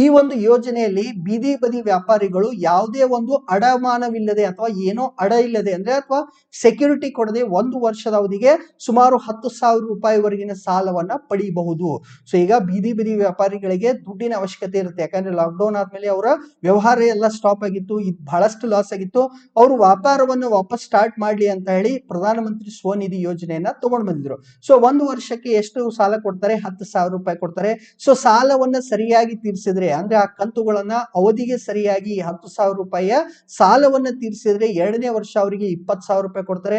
ಈ ಒಂದು ಯೋಜನೆಯಲ್ಲಿ ಬೀದಿ ಬದಿ ವ್ಯಾಪಾರಿಗಳು ಯಾವುದೇ ಒಂದು ಅಡಮಾನವಿಲ್ಲದೆ ಅಥವಾ ಏನೋ ಅಡ ಇಲ್ಲದೆ ಅಂದ್ರೆ ಅಥವಾ ಸೆಕ್ಯೂರಿಟಿ ಕೊಡದೆ 1 ವರ್ಷದ ಅವಧಿಗೆ ಸುಮಾರು 10,000 ರೂಪಾಯಿವರೆಗಿನ ಸಾಲವನ್ನ ಪಡೆಯಬಹುದು. ಸೊ ಈಗ ಬೀದಿ ಬದಿ ವ್ಯಾಪಾರಿಗಳಿಗೆ ದುಡ್ಡಿನ ಅವಶ್ಯಕತೆ ಇರುತ್ತೆ. ಯಾಕಂದ್ರೆ ಲಾಕ್ಡೌನ್ ಆದ್ಮೇಲೆ ಅವರ ವ್ಯವಹಾರ ಎಲ್ಲ ಸ್ಟಾಪ್ ಆಗಿತ್ತು, ಬಹಳಷ್ಟು ಲಾಸ್ ಆಗಿತ್ತು. ಅವರು ವ್ಯಾಪಾರವನ್ನು ವಾಪಸ್ ಸ್ಟಾರ್ಟ್ ಮಾಡ್ಲಿ ಅಂತ ಹೇಳಿ ಪ್ರಧಾನಮಂತ್ರಿ ಸ್ವನಿಧಿ ಯೋಜನೆಯನ್ನ ತಗೊಂಡ್ ಬಂದಿದ್ರು. ಸೊ 1 ವರ್ಷಕ್ಕೆ ಎಷ್ಟು ಸಾಲ ಕೊಡ್ತಾರೆ, 10,000 ರೂಪಾಯಿ ಕೊಡ್ತಾರೆ. ಸೊ ಸಾಲವನ್ನ ಸರಿಯಾಗಿ ತೀರಿಸಿದ್ರೆ, ಅಂದ್ರೆ ಆ ಕಂತುಗಳನ್ನ ಅವಧಿಗೆ ಸರಿಯಾಗಿ 10,000 ರೂಪಾಯಿಯ ಸಾಲವನ್ನ ತೀರಿಸಿದ್ರೆ 2ನೇ ವರ್ಷ ಅವರಿಗೆ 20,000 ರೂಪಾಯಿ ಕೊಡ್ತಾರೆ.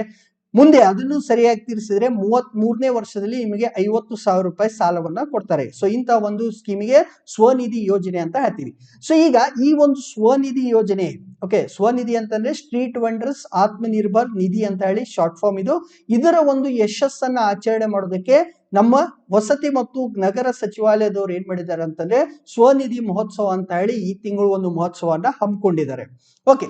ಮುಂದೆ ಅದನ್ನು ಸರಿಯಾಗಿ ತೀರಿಸಿದ್ರೆ 33ನೇ ವರ್ಷದಲ್ಲಿ ನಿಮಗೆ 50,000 ರೂಪಾಯಿ ಸಾಲವನ್ನ ಕೊಡ್ತಾರೆ. ಸೊ ಇಂತ ಒಂದು ಸ್ಕೀಮಿಗೆ ಸ್ವನಿಧಿ ಯೋಜನೆ ಅಂತ ಹೇಳ್ತೀವಿ. ಸೊ ಈಗ ಈ ಒಂದು ಸ್ವನಿಧಿ ಯೋಜನೆ, ಓಕೆ, ಸ್ವನಿಧಿ ಅಂತಂದ್ರೆ ಸ್ಟ್ರೀಟ್ ವೆಂಡರ್ಸ್ ಆತ್ಮನಿರ್ಭರ್ ನಿಧಿ ಅಂತ ಹೇಳಿ ಶಾರ್ಟ್ ಫಾರ್ಮ್ ಇದು. ಇದರ ಒಂದು ಯಶಸ್ಸನ್ನ ಆಚರಣೆ ಮಾಡೋದಕ್ಕೆ ನಮ್ಮ ವಸತಿ ಮತ್ತು ನಗರ ಸಚಿವಾಲಯದವರು ಏನ್ ಮಾಡಿದ್ದಾರೆ ಅಂತಂದ್ರೆ, ಸ್ವನಿಧಿ ಮಹೋತ್ಸವ ಅಂತ ಹೇಳಿ ಈ ತಿಂಗಳು ಒಂದು ಮಹೋತ್ಸವನ್ನ ಹಮ್ಮಿಕೊಂಡಿದ್ದಾರೆ. ಓಕೆ,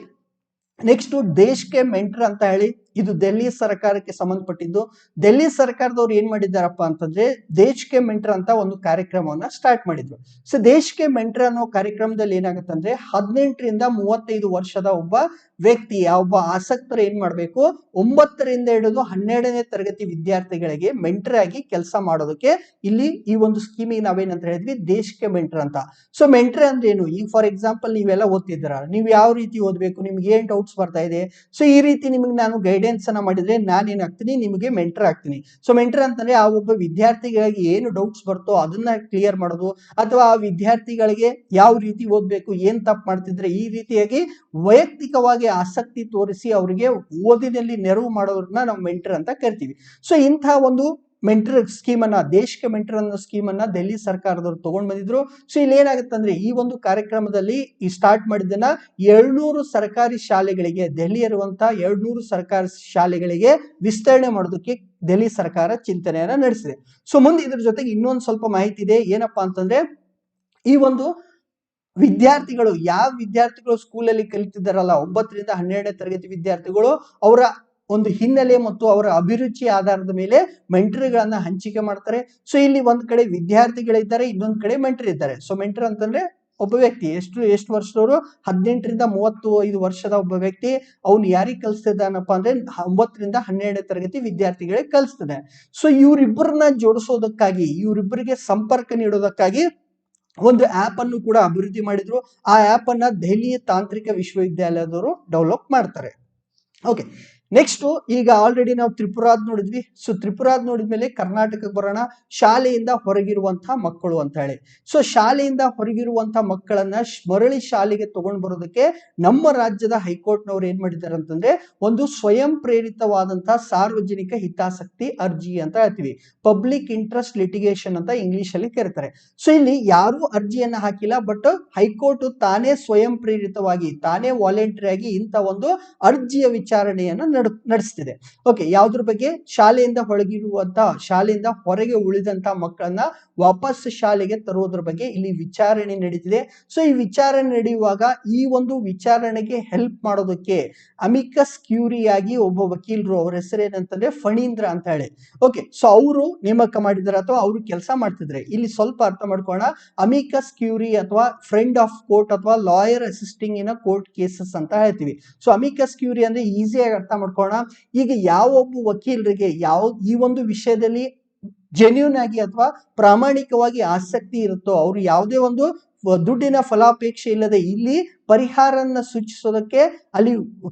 ನೆಕ್ಸ್ಟ್ ದೇಶ್ ಕೆ ಮೆಂಟರ್ ಅಂತ ಹೇಳಿ, ಇದು ದೆಹಲಿ ಸರ್ಕಾರಕ್ಕೆ ಸಂಬಂಧಪಟ್ಟಿದ್ದು. ದೆಹಲಿ ಸರ್ಕಾರದವ್ರು ಏನ್ ಮಾಡಿದಾರಪ್ಪ ಅಂತಂದ್ರೆ, ದೇಶ್ ಕೆ ಮೆಂಟರ್ ಅಂತ ಒಂದು ಕಾರ್ಯಕ್ರಮವನ್ನ ಸ್ಟಾರ್ಟ್ ಮಾಡಿದ್ರು. ಸೊ ದೇಶ್ ಕೆ ಮೆಂಟರ್ ಅನ್ನೋ ಕಾರ್ಯಕ್ರಮದಲ್ಲಿ ಏನಾಗುತ್ತಂದ್ರೆ, 18ರಿಂದ 35 ವರ್ಷದ ಒಬ್ಬ ವ್ಯಕ್ತಿ, ಒಬ್ಬ ಆಸಕ್ತರು ಏನ್ ಮಾಡ್ಬೇಕು, 9ರಿಂದ ಹಿಡಿದು 12ನೇ ತರಗತಿ ವಿದ್ಯಾರ್ಥಿಗಳಿಗೆ ಮೆಂಟರ್ ಆಗಿ ಕೆಲಸ ಮಾಡೋದಕ್ಕೆ ಇಲ್ಲಿ ಈ ಒಂದು ಸ್ಕೀಮಿಗೆ ನಾವೇನಂತ ಹೇಳಿದ್ವಿ, ದೇಶ್ ಕೆ ಮೆಂಟರ್ ಅಂತ. ಸೊ ಮೆಂಟರ್ ಅಂದ್ರೆ ಏನು, ಈಗ ಫಾರ್ ಎಕ್ಸಾಂಪಲ್ ನೀವೆಲ್ಲ ಓದ್ತಿದ್ದೀರಾ, ನೀವು ಯಾವ ರೀತಿ ಓದ್ಬೇಕು, ನಿಮ್ಗೆ ಏನ್ ಡೌಟ್ಸ್ ಬರ್ತಾ ಇದೆ, ಸೊ ಈ ರೀತಿ ನಿಮ್ಗೆ ನಾನು ಗೈಡೆನ್ಸ್ ಅನ್ನ ಮಾಡಿದ್ರೆ ನಾನೇನಾಗ್ತೀನಿ, ನಿಮಗೆ ಮೆಂಟರ್ ಆಗ್ತೀನಿ. ಸೊ ಮೆಂಟರ್ ಅಂತಂದ್ರೆ ಆ ಒಬ್ಬ ವಿದ್ಯಾರ್ಥಿಗಳಿಗೆ ಏನು ಡೌಟ್ಸ್ ಬರ್ತೋ ಅದನ್ನ ಕ್ಲಿಯರ್ ಮಾಡೋದು, ಅಥವಾ ಆ ವಿದ್ಯಾರ್ಥಿಗಳಿಗೆ ಯಾವ ರೀತಿ ಓದ್ಬೇಕು, ಏನ್ ತಪ್ಪು ಮಾಡ್ತಿದ್ರೆ ಈ ರೀತಿಯಾಗಿ ವೈಯಕ್ತಿಕವಾಗಿ ಆಸಕ್ತಿ ತೋರಿಸಿ ಅವರಿಗೆ ಓದಿನಲ್ಲಿ ನೆರವು ಮಾಡೋರನ್ನ ನಾವು ಮೆಂಟರ್ ಅಂತ ಕರಿತೀವಿ. ಸೊ ಇಂತಹ ಒಂದು ಮೆಂಟರ್ ಸ್ಕೀಮ್ ಅನ್ನ, ದೇಶಕ್ಕೆ ಮೆಂಟರ್ ಅನ್ನೋ ಸ್ಕೀಮ್ ಅನ್ನ ದೆಹಲಿ ಸರ್ಕಾರದವರು ತಗೊಂಡ್ ಬಂದಿದ್ರು. ಸೊ ಇಲ್ಲಿ ಏನಾಗುತ್ತೆ ಅಂದ್ರೆ, ಈ ಒಂದು ಕಾರ್ಯಕ್ರಮದಲ್ಲಿ ಈ ಸ್ಟಾರ್ಟ್ ಮಾಡಿದ್ದನ್ನ 200 ಸರ್ಕಾರಿ ಶಾಲೆಗಳಿಗೆ, ದೆಹಲಿ ಇರುವಂತಹ 200 ಸರ್ಕಾರಿ ಶಾಲೆಗಳಿಗೆ ವಿಸ್ತರಣೆ ಮಾಡೋದಕ್ಕೆ ದೆಹಲಿ ಸರ್ಕಾರ ಚಿಂತನೆಯನ್ನ ನಡೆಸಿದೆ. ಸೊ ಮುಂದೆ ಇದ್ರ ಜೊತೆಗೆ ಇನ್ನೊಂದು ಸ್ವಲ್ಪ ಮಾಹಿತಿ ಇದೆ. ಏನಪ್ಪಾ ಅಂತಂದ್ರೆ, ಈ ಒಂದು ವಿದ್ಯಾರ್ಥಿಗಳು, ಯಾವ ವಿದ್ಯಾರ್ಥಿಗಳು ಸ್ಕೂಲಲ್ಲಿ ಕಲಿತಿದ್ದಾರಲ್ಲ, 9ರಿಂದ 12ನೇ ತರಗತಿ ವಿದ್ಯಾರ್ಥಿಗಳು, ಅವರ ಒಂದು ಹಿನ್ನೆಲೆ ಮತ್ತು ಅವರ ಅಭಿರುಚಿ ಆಧಾರದ ಮೇಲೆ ಮೆಂಟರ್ಗಳನ್ನ ಹಂಚಿಕೆ ಮಾಡ್ತಾರೆ. ಸೊ ಇಲ್ಲಿ ಒಂದ್ ಕಡೆ ವಿದ್ಯಾರ್ಥಿಗಳಿದ್ದಾರೆ, ಇನ್ನೊಂದ್ ಕಡೆ ಮೆಂಟರ್ ಇದ್ದಾರೆ. ಸೊ ಮೆಂಟರ್ ಅಂತಂದ್ರೆ ಒಬ್ಬ ವ್ಯಕ್ತಿ ಎಷ್ಟು ವರ್ಷದವರು, 18ರಿಂದ 35 ವರ್ಷದ ಒಬ್ಬ ವ್ಯಕ್ತಿ. ಅವನು ಯಾರಿಗೆ ಕಲಿಸ್ತಿದ್ದಾನಪ್ಪ ಅಂದ್ರೆ 9ರಿಂದ 12ನೇ ತರಗತಿ ವಿದ್ಯಾರ್ಥಿಗಳಿಗೆ ಕಲಿಸ್ತದೆ. ಸೊ ಇವರಿಬ್ಬರನ್ನ ಜೋಡಿಸೋದಕ್ಕಾಗಿ, ಇವರಿಬ್ಬರಿಗೆ ಸಂಪರ್ಕ ನೀಡೋದಕ್ಕಾಗಿ ಒಂದು ಆಪ್ ಅನ್ನು ಕೂಡ ಅಭಿವೃದ್ಧಿ ಮಾಡಿದ್ರು. ಆ ಆಪ್ ಅನ್ನ ದೆಹಲಿಯ ತಾಂತ್ರಿಕ ವಿಶ್ವವಿದ್ಯಾಲಯದವರು ಡೆವಲಪ್ ಮಾಡ್ತಾರೆ. ಓಕೆ, ನೆಕ್ಸ್ಟ್ ಈಗ ಆಲ್ರೆಡಿ ನಾವು ತ್ರಿಪುರಾದ್ ನೋಡಿದ್ವಿ. ಸೊ ತ್ರಿಪುರಾದ್ ನೋಡಿದ್ಮೇಲೆ ಕರ್ನಾಟಕಕ್ಕೆ ಬರೋಣ. ಶಾಲೆಯಿಂದ ಹೊರಗಿರುವಂತಹ ಮಕ್ಕಳು ಅಂತ ಹೇಳಿ. ಸೊ ಶಾಲೆಯಿಂದ ಹೊರಗಿರುವಂತಹ ಮಕ್ಕಳನ್ನ ಮರಳಿ ಶಾಲೆಗೆ ತಗೊಂಡು ಬರೋದಕ್ಕೆ ನಮ್ಮ ರಾಜ್ಯದ ಹೈಕೋರ್ಟ್ನವ್ರು ಏನ್ ಮಾಡಿದ್ದಾರೆ ಅಂತಂದ್ರೆ ಒಂದು ಸ್ವಯಂ ಪ್ರೇರಿತವಾದಂತಹ ಸಾರ್ವಜನಿಕ ಹಿತಾಸಕ್ತಿ ಅರ್ಜಿ ಅಂತ ಹೇಳ್ತೀವಿ, ಪಬ್ಲಿಕ್ ಇಂಟ್ರೆಸ್ಟ್ ಲಿಟಿಗೇಷನ್ ಅಂತ ಇಂಗ್ಲಿಷ್ ಅಲ್ಲಿ ಕರೀತಾರೆ. ಸೊ ಇಲ್ಲಿ ಯಾರು ಅರ್ಜಿಯನ್ನ ಹಾಕಿಲ್ಲ, ಬಟ್ ಹೈಕೋರ್ಟ್ ತಾನೇ ಸ್ವಯಂ ಪ್ರೇರಿತವಾಗಿ, ತಾನೇ ವಾಲಂಟರಿ ಆಗಿ ಇಂಥ ಒಂದು ಅರ್ಜಿಯ ವಿಚಾರಣೆಯನ್ನು ನಡೆಸ್ತಿದೆ. ಓಕೆ, ಯಾವ್ದ್ರ ಬಗ್ಗೆ? ಶಾಲೆಯಿಂದ ಶಾಲೆಯಿಂದ ಹೊರಗೆ ಉಳಿದಂತಹ ಮಕ್ಕಳನ್ನ ವಾಪಸ್ ಶಾಲೆಗೆ ತರುವುದರ ಬಗ್ಗೆ ಇಲ್ಲಿ ವಿಚಾರಣೆ ನಡೀತಿದೆ. ಸೊ ಈ ವಿಚಾರಣೆ ನಡೆಯುವಾಗ ಈ ಒಂದು ವಿಚಾರಣೆಗೆ ಹೆಲ್ಪ್ ಮಾಡೋದಕ್ಕೆ ಅಮಿಕಸ್ ಕ್ಯೂರಿಯಾಗಿ ಒಬ್ಬ ವಕೀಲರು, ಅವ್ರ ಹೆಸರೇನಂತಂದ್ರೆ ಫಣೀಂದ್ರ ಅಂತ ಹೇಳಿ. ಓಕೆ, ಸೊ ಅವರು ನೇಮಕ ಮಾಡಿದ್ದಾರೆ ಅಥವಾ ಅವರು ಕೆಲಸ ಮಾಡ್ತಿದ್ರೆ. ಇಲ್ಲಿ ಸ್ವಲ್ಪ ಅರ್ಥ ಮಾಡ್ಕೊಳ್ಳೋಣ. ಅಮಿಕಸ್ ಕ್ಯೂರಿ ಅಥವಾ ಫ್ರೆಂಡ್ ಆಫ್ ಕೋರ್ಟ್ ಅಥವಾ lawyer assisting in court cases ಅಂತ ಹೇಳ್ತೀವಿ. ಸೊ ಅಮಿಕಸ್ ಕ್ಯೂರಿ ಅಂದ್ರೆ ಈಸಿಯಾಗಿ ಅರ್ಥ ಮಾಡ್ಕೊಳ್ಳೋಣ. ಈಗ ಯಾವ ಒಬ್ಬ ವಕೀಲರಿಗೆ ಈ ಒಂದು ವಿಷಯದಲ್ಲಿ ಜೆನ್ಯೂನ್ ಆಗಿ ಅಥವಾ ಪ್ರಾಮಾಣಿಕವಾಗಿ ಆಸಕ್ತಿ ಇರುತ್ತೋ, ಅವರು ಯಾವುದೇ ಒಂದು ದುಡ್ಡಿನ ಫಲಾಪೇಕ್ಷೆ ಇಲ್ಲದೆ ಇಲ್ಲಿ ಪರಿಹಾರನ್ನ ಸೂಚಿಸೋದಕ್ಕೆ ಅಲ್ಲಿ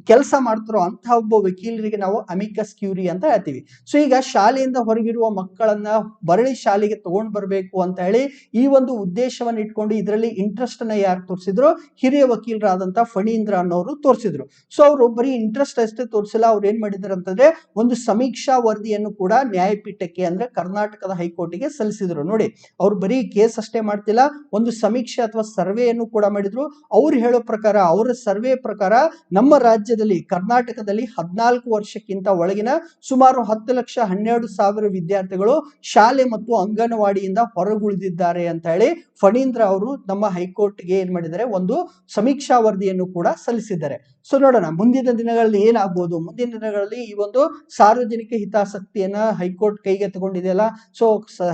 ಕೆಲಸ ಮಾಡ್ತಾರೋ ಅಂತಹ ಒಬ್ಬ ವಕೀಲರಿಗೆ ನಾವು ಅಮಿಕಸ್ ಕ್ಯೂರಿ ಅಂತ ಹೇಳ್ತೀವಿ. ಸೊ ಈಗ ಶಾಲೆಯಿಂದ ಹೊರಗಿರುವ ಮಕ್ಕಳನ್ನ ಮರಳಿ ಶಾಲೆಗೆ ತಗೊಂಡ್ ಬರ್ಬೇಕು ಅಂತ ಹೇಳಿ ಈ ಒಂದು ಉದ್ದೇಶವನ್ನ ಇಟ್ಕೊಂಡು ಇದರಲ್ಲಿ ಇಂಟ್ರೆಸ್ಟ್ ಅನ್ನ ಯಾರು ತೋರಿಸಿದ್ರು? ಹಿರಿಯ ವಕೀಲರಾದಂತ ಫಣೀಂದ್ರ ಅನ್ನೋರು ತೋರಿಸಿದ್ರು. ಸೊ ಅವರು ಬರೀ ಇಂಟ್ರೆಸ್ಟ್ ಅಷ್ಟೇ ತೋರಿಸಿಲ್ಲ, ಅವ್ರು ಏನ್ ಮಾಡಿದ್ರು ಅಂತಂದ್ರೆ ಒಂದು ಸಮೀಕ್ಷಾ ವರದಿಯನ್ನು ಕೂಡ ನ್ಯಾಯಪೀಠಕ್ಕೆ ಅಂದ್ರೆ ಕರ್ನಾಟಕದ ಹೈಕೋರ್ಟಿಗೆ ಸಲ್ಲಿಸಿದ್ರು. ನೋಡಿ, ಅವ್ರು ಬರೀ ಕೇಸ್ ಅಷ್ಟೇ ಮಾಡ್ತಿಲ್ಲ, ಒಂದು ಸಮೀಕ್ಷೆ ಅಥವಾ ಸರ್ವೆಯನ್ನು ಕೂಡ ಮಾಡಿದ್ರು. ಅವ್ರು ಹೇಳೋ ಪ್ರಕಾರ, ಅವರ ಸರ್ವೆ ಪ್ರಕಾರ ನಮ್ಮ ರಾಜ್ಯದಲ್ಲಿ ಕರ್ನಾಟಕದಲ್ಲಿ 14 ವರ್ಷಕ್ಕಿಂತ ಒಳಗಿನ ಸುಮಾರು 10,12,000 ವಿದ್ಯಾರ್ಥಿಗಳು ಶಾಲೆ ಮತ್ತು ಅಂಗನವಾಡಿಯಿಂದ ಹೊರಗುಳಿದಿದ್ದಾರೆ ಅಂತ ಹೇಳಿ ಫಣೀಂದ್ರ ಅವರು ನಮ್ಮ ಹೈಕೋರ್ಟ್ಗೆ ಏನ್ ಮಾಡಿದ್ದಾರೆ, ಒಂದು ಸಮೀಕ್ಷಾ ವರದಿಯನ್ನು ಕೂಡ ಸಲ್ಲಿಸಿದ್ದಾರೆ. ಸೊ ನೋಡೋಣ ಮುಂದಿನ ದಿನಗಳಲ್ಲಿ ಏನಾಗಬಹುದು. ಮುಂದಿನ ದಿನಗಳಲ್ಲಿ ಈ ಒಂದು ಸಾರ್ವಜನಿಕ ಹಿತಾಸಕ್ತಿಯನ್ನ ಹೈಕೋರ್ಟ್ ಕೈಗೆ ತಗೊಂಡಿದೆಯಲ್ಲ, ಸೊ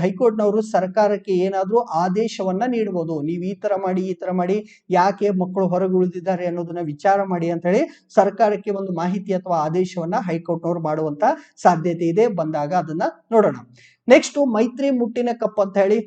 ಹೈಕೋರ್ಟ್ನವರು ಸರ್ಕಾರಕ್ಕೆ ಏನಾದ್ರೂ ಆದೇಶವನ್ನ ನೀಡಬಹುದು. ನೀವು ಈ ತರ ಮಾಡಿ ಯಾಕೆ ಮಕ್ಕಳು ಹೊರಗೆ ಉಳಿದಿದ್ದಾರೆ ಅನ್ನೋದನ್ನ ವಿಚಾರ ಮಾಡಿ ಅಂತ ಹೇಳಿ ಸರ್ಕಾರಕ್ಕೆ ಒಂದು ಮಾಹಿತಿ ಅಥವಾ ಆದೇಶವನ್ನ ಹೈಕೋರ್ಟ್ನವರು ಮಾಡುವಂತ ಸಾಧ್ಯತೆ ಇದೆ. ಬಂದಾಗ ಅದನ್ನ ನೋಡೋಣ. ನೆಕ್ಸ್ಟ್ ಮೈತ್ರಿ ಮುಟ್ಟಿನ ಕಪ್ ಅಂತ ಹೇಳಿ.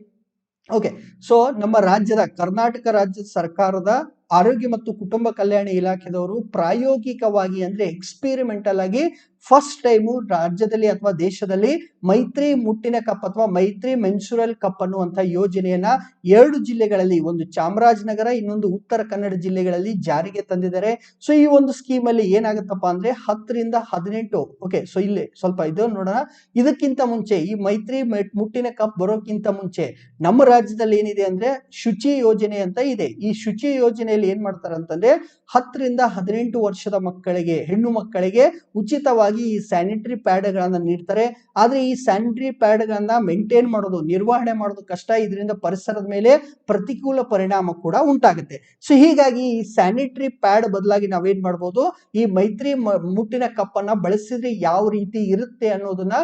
ಓಕೆ, ಸೊ ನಮ್ಮ ರಾಜ್ಯದ ಕರ್ನಾಟಕ ರಾಜ್ಯ ಸರ್ಕಾರದ ಆರೋಗ್ಯ ಮತ್ತು ಕುಟುಂಬ ಕಲ್ಯಾಣ ಇಲಾಖೆದವರು ಪ್ರಾಯೋಗಿಕವಾಗಿ ಅಂದ್ರೆ ಎಕ್ಸ್ಪೆರಿಮೆಂಟಲ್ ಆಗಿ ಫಸ್ಟ್ ಟೈಮು ರಾಜ್ಯದಲ್ಲಿ ಅಥವಾ ದೇಶದಲ್ಲಿ ಮೈತ್ರಿ ಮುಟ್ಟಿನ ಕಪ್ ಅಥವಾ ಮೈತ್ರಿ ಮೆನ್ಸುರಲ್ ಕಪ್ ಅನ್ನುವಂತ ಯೋಜನೆಯನ್ನ 2 ಜಿಲ್ಲೆಗಳಲ್ಲಿ, ಒಂದು ಚಾಮರಾಜನಗರ, ಇನ್ನೊಂದು ಉತ್ತರ ಕನ್ನಡ ಜಿಲ್ಲೆಗಳಲ್ಲಿ ಜಾರಿಗೆ ತಂದಿದ್ದಾರೆ. ಸೊ ಈ ಒಂದು ಸ್ಕೀಮ್ ಅಲ್ಲಿ ಏನಾಗುತ್ತಪ್ಪ ಅಂದ್ರೆ 10ರಿಂದ 18. ಓಕೆ, ಸೊ ಇಲ್ಲಿ ಸ್ವಲ್ಪ ಇದು ನೋಡೋಣ. ಇದಕ್ಕಿಂತ ಮುಂಚೆ ಈ ಮೈತ್ರಿ ಮುಟ್ಟಿನ ಕಪ್ ಬರೋಕ್ಕಿಂತ ಮುಂಚೆ ನಮ್ಮ ರಾಜ್ಯದಲ್ಲಿ ಏನಿದೆ ಅಂದ್ರೆ ಶುಚಿ ಯೋಜನೆ ಅಂತ ಇದೆ. ಈ ಶುಚಿ ಯೋಜನೆಯಲ್ಲಿ ಏನ್ ಮಾಡ್ತಾರೆ ಅಂತಂದ್ರೆ 10ರಿಂದ 18 ವರ್ಷದ ಮಕ್ಕಳಿಗೆ, ಹೆಣ್ಣು ಮಕ್ಕಳಿಗೆ ಉಚಿತವಾಗಿ ಈ ಸ್ಯಾನಿಟರಿ ಪ್ಯಾಡ್ ಗಳನ್ನ ನೀಡ್ತಾರೆ. ಆದ್ರೆ ಈ ಸ್ಯಾನಿಟರಿ ಪ್ಯಾಡ್ ಗಳನ್ನ ಮೇಂಟೈನ್ ಮಾಡೋದು, ನಿರ್ವಹಣೆ ಮಾಡೋದು ಕಷ್ಟ. ಇದರಿಂದ ಪರಿಸರದ ಮೇಲೆ ಪ್ರತಿಕೂಲ ಪರಿಣಾಮ ಕೂಡ ಉಂಟಾಗುತ್ತೆ. ಸೊ ಹೀಗಾಗಿ ಈ ಸ್ಯಾನಿಟರಿ ಪ್ಯಾಡ್ ಬದಲಾಗಿ ನಾವೇನ್ ಮಾಡ್ಬೋದು, ಈ ಮೈತ್ರಿ ಮುಟ್ಟಿನ ಕಪ್ ಅನ್ನ ಬಳಸಿದ್ರೆ ಯಾವ ರೀತಿ ಇರುತ್ತೆ ಅನ್ನೋದನ್ನ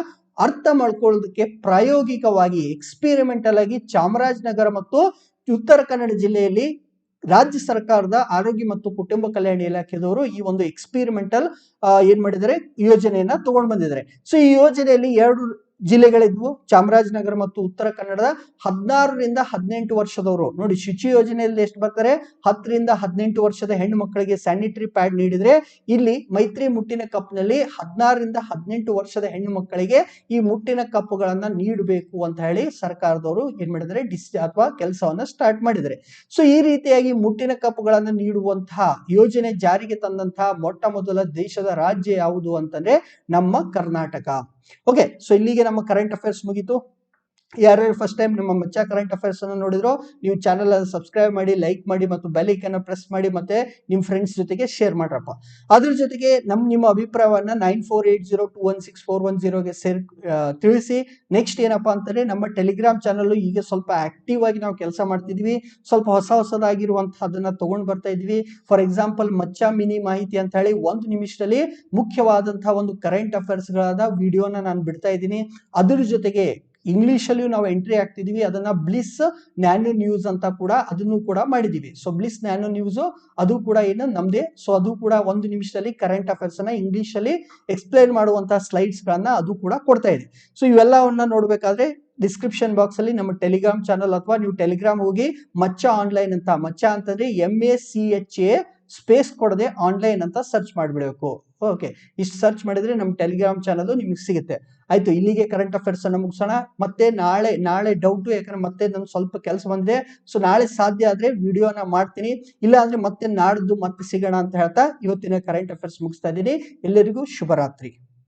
ಅರ್ಥ ಮಾಡ್ಕೊಳ್ಳೋದಕ್ಕೆ ಪ್ರಾಯೋಗಿಕವಾಗಿ ಎಕ್ಸ್ಪೆರಿಮೆಂಟಲ್ ಆಗಿ ಚಾಮರಾಜನಗರ ಮತ್ತು ಉತ್ತರ ಕನ್ನಡ ಜಿಲ್ಲೆಯಲ್ಲಿ ರಾಜ್ಯ ಸರ್ಕಾರದ ಆರೋಗ್ಯ ಮತ್ತು ಕುಟುಂಬ ಕಲ್ಯಾಣ ಇಲಾಖೆದವರು ಈ ಒಂದು ಎಕ್ಸ್ಪೆರಿಮೆಂಟಲ್ ಏನ್ ಮಾಡಿದ್ದಾರೆ, ಯೋಜನೆಯನ್ನ ತಗೊಂಡು ಬಂದಿದ್ದಾರೆ. ಸೊ ಈ ಯೋಜನೆಯಲ್ಲಿ 2 ಜಿಲ್ಲೆಗಳಿದ್ವು, ಚಾಮರಾಜನಗರ ಮತ್ತು ಉತ್ತರ ಕನ್ನಡದ. 16ರಿಂದ 18 ವರ್ಷದವರು ನೋಡಿ, ಶುಚಿ ಯೋಜನೆಯಲ್ಲಿ ಎಷ್ಟು ಬರ್ತಾರೆ, 10ರಿಂದ 18 ವರ್ಷದ ಹೆಣ್ಣು ಮಕ್ಕಳಿಗೆ ಸ್ಯಾನಿಟರಿ ಪ್ಯಾಡ್ ನೀಡಿದ್ರೆ, ಇಲ್ಲಿ ಮೈತ್ರಿ ಮುಟ್ಟಿನ ಕಪ್ ನಲ್ಲಿ 16ರಿಂದ 18 ವರ್ಷದ ಹೆಣ್ಣು ಮಕ್ಕಳಿಗೆ ಈ ಮುಟ್ಟಿನ ಕಪ್ಗಳನ್ನ ನೀಡಬೇಕು ಅಂತ ಹೇಳಿ ಸರ್ಕಾರದವರು ಏನ್ ಮಾಡಿದ್ದಾರೆ, ಅಥವಾ ಕೆಲಸವನ್ನ ಸ್ಟಾರ್ಟ್ ಮಾಡಿದ್ದಾರೆ. ಸೊ ಈ ರೀತಿಯಾಗಿ ಮುಟ್ಟಿನ ಕಪ್ಗಳನ್ನ ನೀಡುವಂತಹ ಯೋಜನೆ ಜಾರಿಗೆ ತಂದಂತಹ ಮೊಟ್ಟ ಮೊದಲ ದೇಶದ ರಾಜ್ಯ ಯಾವುದು ಅಂತಂದ್ರೆ ನಮ್ಮ ಕರ್ನಾಟಕ. ಓಕೆ, ಸೊ ಇಲ್ಲಿಗೆ ನಮ್ಮ ಕರೆಂಟ್ ಅಫೇರ್ಸ್ ಮುಗೀತು. ಯಾರ್ಯಾರು ಫಸ್ಟ್ ಟೈಮ್ ನಮ್ಮ ಮಚ್ಚಾ ಕರೆಂಟ್ ಅಫೇರ್ಸ್ ಅನ್ನು ನೋಡಿದ್ರು ನೀವು ಚಾನಲ್ ಅನ್ನು ಸಬ್ಸ್ಕ್ರೈಬ್ ಮಾಡಿ, ಲೈಕ್ ಮಾಡಿ ಮತ್ತು ಬೆಲ್ ಐಕಾನ್ ಅನ್ನು ಪ್ರೆಸ್ ಮಾಡಿ, ಮತ್ತೆ ನಿಮ್ಮ ಫ್ರೆಂಡ್ಸ್ ಜೊತೆಗೆ ಶೇರ್ ಮಾಡ್ರಪ್ಪ. ಅದ್ರ ಜೊತೆಗೆ ನಿಮ್ಮ ಅಭಿಪ್ರಾಯವನ್ನ 9480216410 ತಿಳಿಸಿ. ನೆಕ್ಸ್ಟ್ ಏನಪ್ಪಾ ಅಂತಂದ್ರೆ ನಮ್ಮ ಟೆಲಿಗ್ರಾಮ್ ಚಾನಲ್ ಈಗ ಸ್ವಲ್ಪ ಆಕ್ಟಿವ್ ಆಗಿ ನಾವು ಕೆಲಸ ಮಾಡ್ತಿದ್ವಿ. ಸ್ವಲ್ಪ ಹೊಸದಾಗಿರುವಂತಹದನ್ನ ತಗೊಂಡ್ ಬರ್ತಾ ಇದ್ವಿ. ಫಾರ್ ಎಕ್ಸಾಂಪಲ್ ಮಚ್ಚಾ ಮಿನಿ ಮಾಹಿತಿ ಅಂತ ಹೇಳಿ 1 ನಿಮಿಷದಲ್ಲಿ ಮುಖ್ಯವಾದಂತಹ ಒಂದು ಕರೆಂಟ್ ಅಫೇರ್ಸ್ ಗಳಾದ ವಿಡಿಯೋನ ನಾನು ಬಿಡ್ತಾ ಇದ್ದೀನಿ. ಅದ್ರ ಜೊತೆಗೆ ಇಂಗ್ಲಿಷ್ ಅಲ್ಲಿ ನಾವು ಎಂಟ್ರಿ ಆಗ್ತಿದೀವಿ. ಅದನ್ನ ಬ್ಲಿಸ್ ನ್ಯಾನೋ ನ್ಯೂಸ್ ಅಂತ ಕೂಡ ಅದನ್ನು ಕೂಡ ಮಾಡಿದೀವಿ. ಸೊ ಬ್ಲಿಸ್ ನ್ಯಾನೋ ನ್ಯೂಸ್ ಅದು ಕೂಡ ಏನು ನಮ್ದೇ. ಸೊ ಅದು ಕೂಡ 1 ನಿಮಿಷದಲ್ಲಿ ಕರೆಂಟ್ ಅಫೇರ್ಸ್ ಅನ್ನ ಇಂಗ್ಲಿಷ್ ಅಲ್ಲಿ ಎಕ್ಸ್ಪ್ಲೈನ್ ಮಾಡುವಂತಹ ಸ್ಲೈಡ್ಸ್ ಗಳನ್ನ ಅದು ಕೂಡ ಕೊಡ್ತಾ ಇದೆ. ಸೊ ಇವೆಲ್ಲವನ್ನ ನೋಡ್ಬೇಕಾದ್ರೆ ಡಿಸ್ಕ್ರಿಪ್ಷನ್ ಬಾಕ್ಸ್ ಅಲ್ಲಿ ನಮ್ಮ ಟೆಲಿಗ್ರಾಮ್ ಚಾನಲ್ ಅಥವಾ ನೀವು ಟೆಲಿಗ್ರಾಮ್ ಹೋಗಿ ಮಚ್ಚಾ ಆನ್ಲೈನ್ ಅಂತ, ಮಚ್ಚಾ ಅಂತಂದ್ರೆ MACHA ಸ್ಪೇಸ್ ಕೊಡದೆ ಆನ್ಲೈನ್ ಅಂತ ಸರ್ಚ್ ಮಾಡಿಬಿಡಬೇಕು. ಓಕೆ, ಇಷ್ಟು ಸರ್ಚ್ ಮಾಡಿದ್ರೆ ನಮ್ಮ ಟೆಲಿಗ್ರಾಮ್ ಚಾನಲ್ ನಿಮಗೆ ಸಿಗುತ್ತೆ. ಆಯ್ತು, ಇಲ್ಲಿಗೆ ಕರೆಂಟ್ ಅಫೇರ್ಸ್ ಅನ್ನ ಮುಗಿಸೋಣ. ಮತ್ತೆ ನಾಳೆ ಡೌಟ್, ಯಾಕಂದ್ರೆ ಮತ್ತೆ ನನ್ಗೆ ಸ್ವಲ್ಪ ಕೆಲಸ ಬಂದಿದೆ. ಸೊ ನಾಳೆ ಸಾಧ್ಯ ಆದ್ರೆ ವಿಡಿಯೋನ ಮಾಡ್ತೀನಿ, ಇಲ್ಲ ಅಂದ್ರೆ ಮತ್ತೆ ನಾಡ್ದು ಮತ್ತೆ ಸಿಗೋಣ ಅಂತ ಹೇಳ್ತಾ ಇವತ್ತಿನ ಕರೆಂಟ್ ಅಫೇರ್ಸ್ ಮುಗಿಸ್ತಾ ಇದ್ದೀನಿ. ಎಲ್ಲರಿಗೂ ಶುಭರಾತ್ರಿ.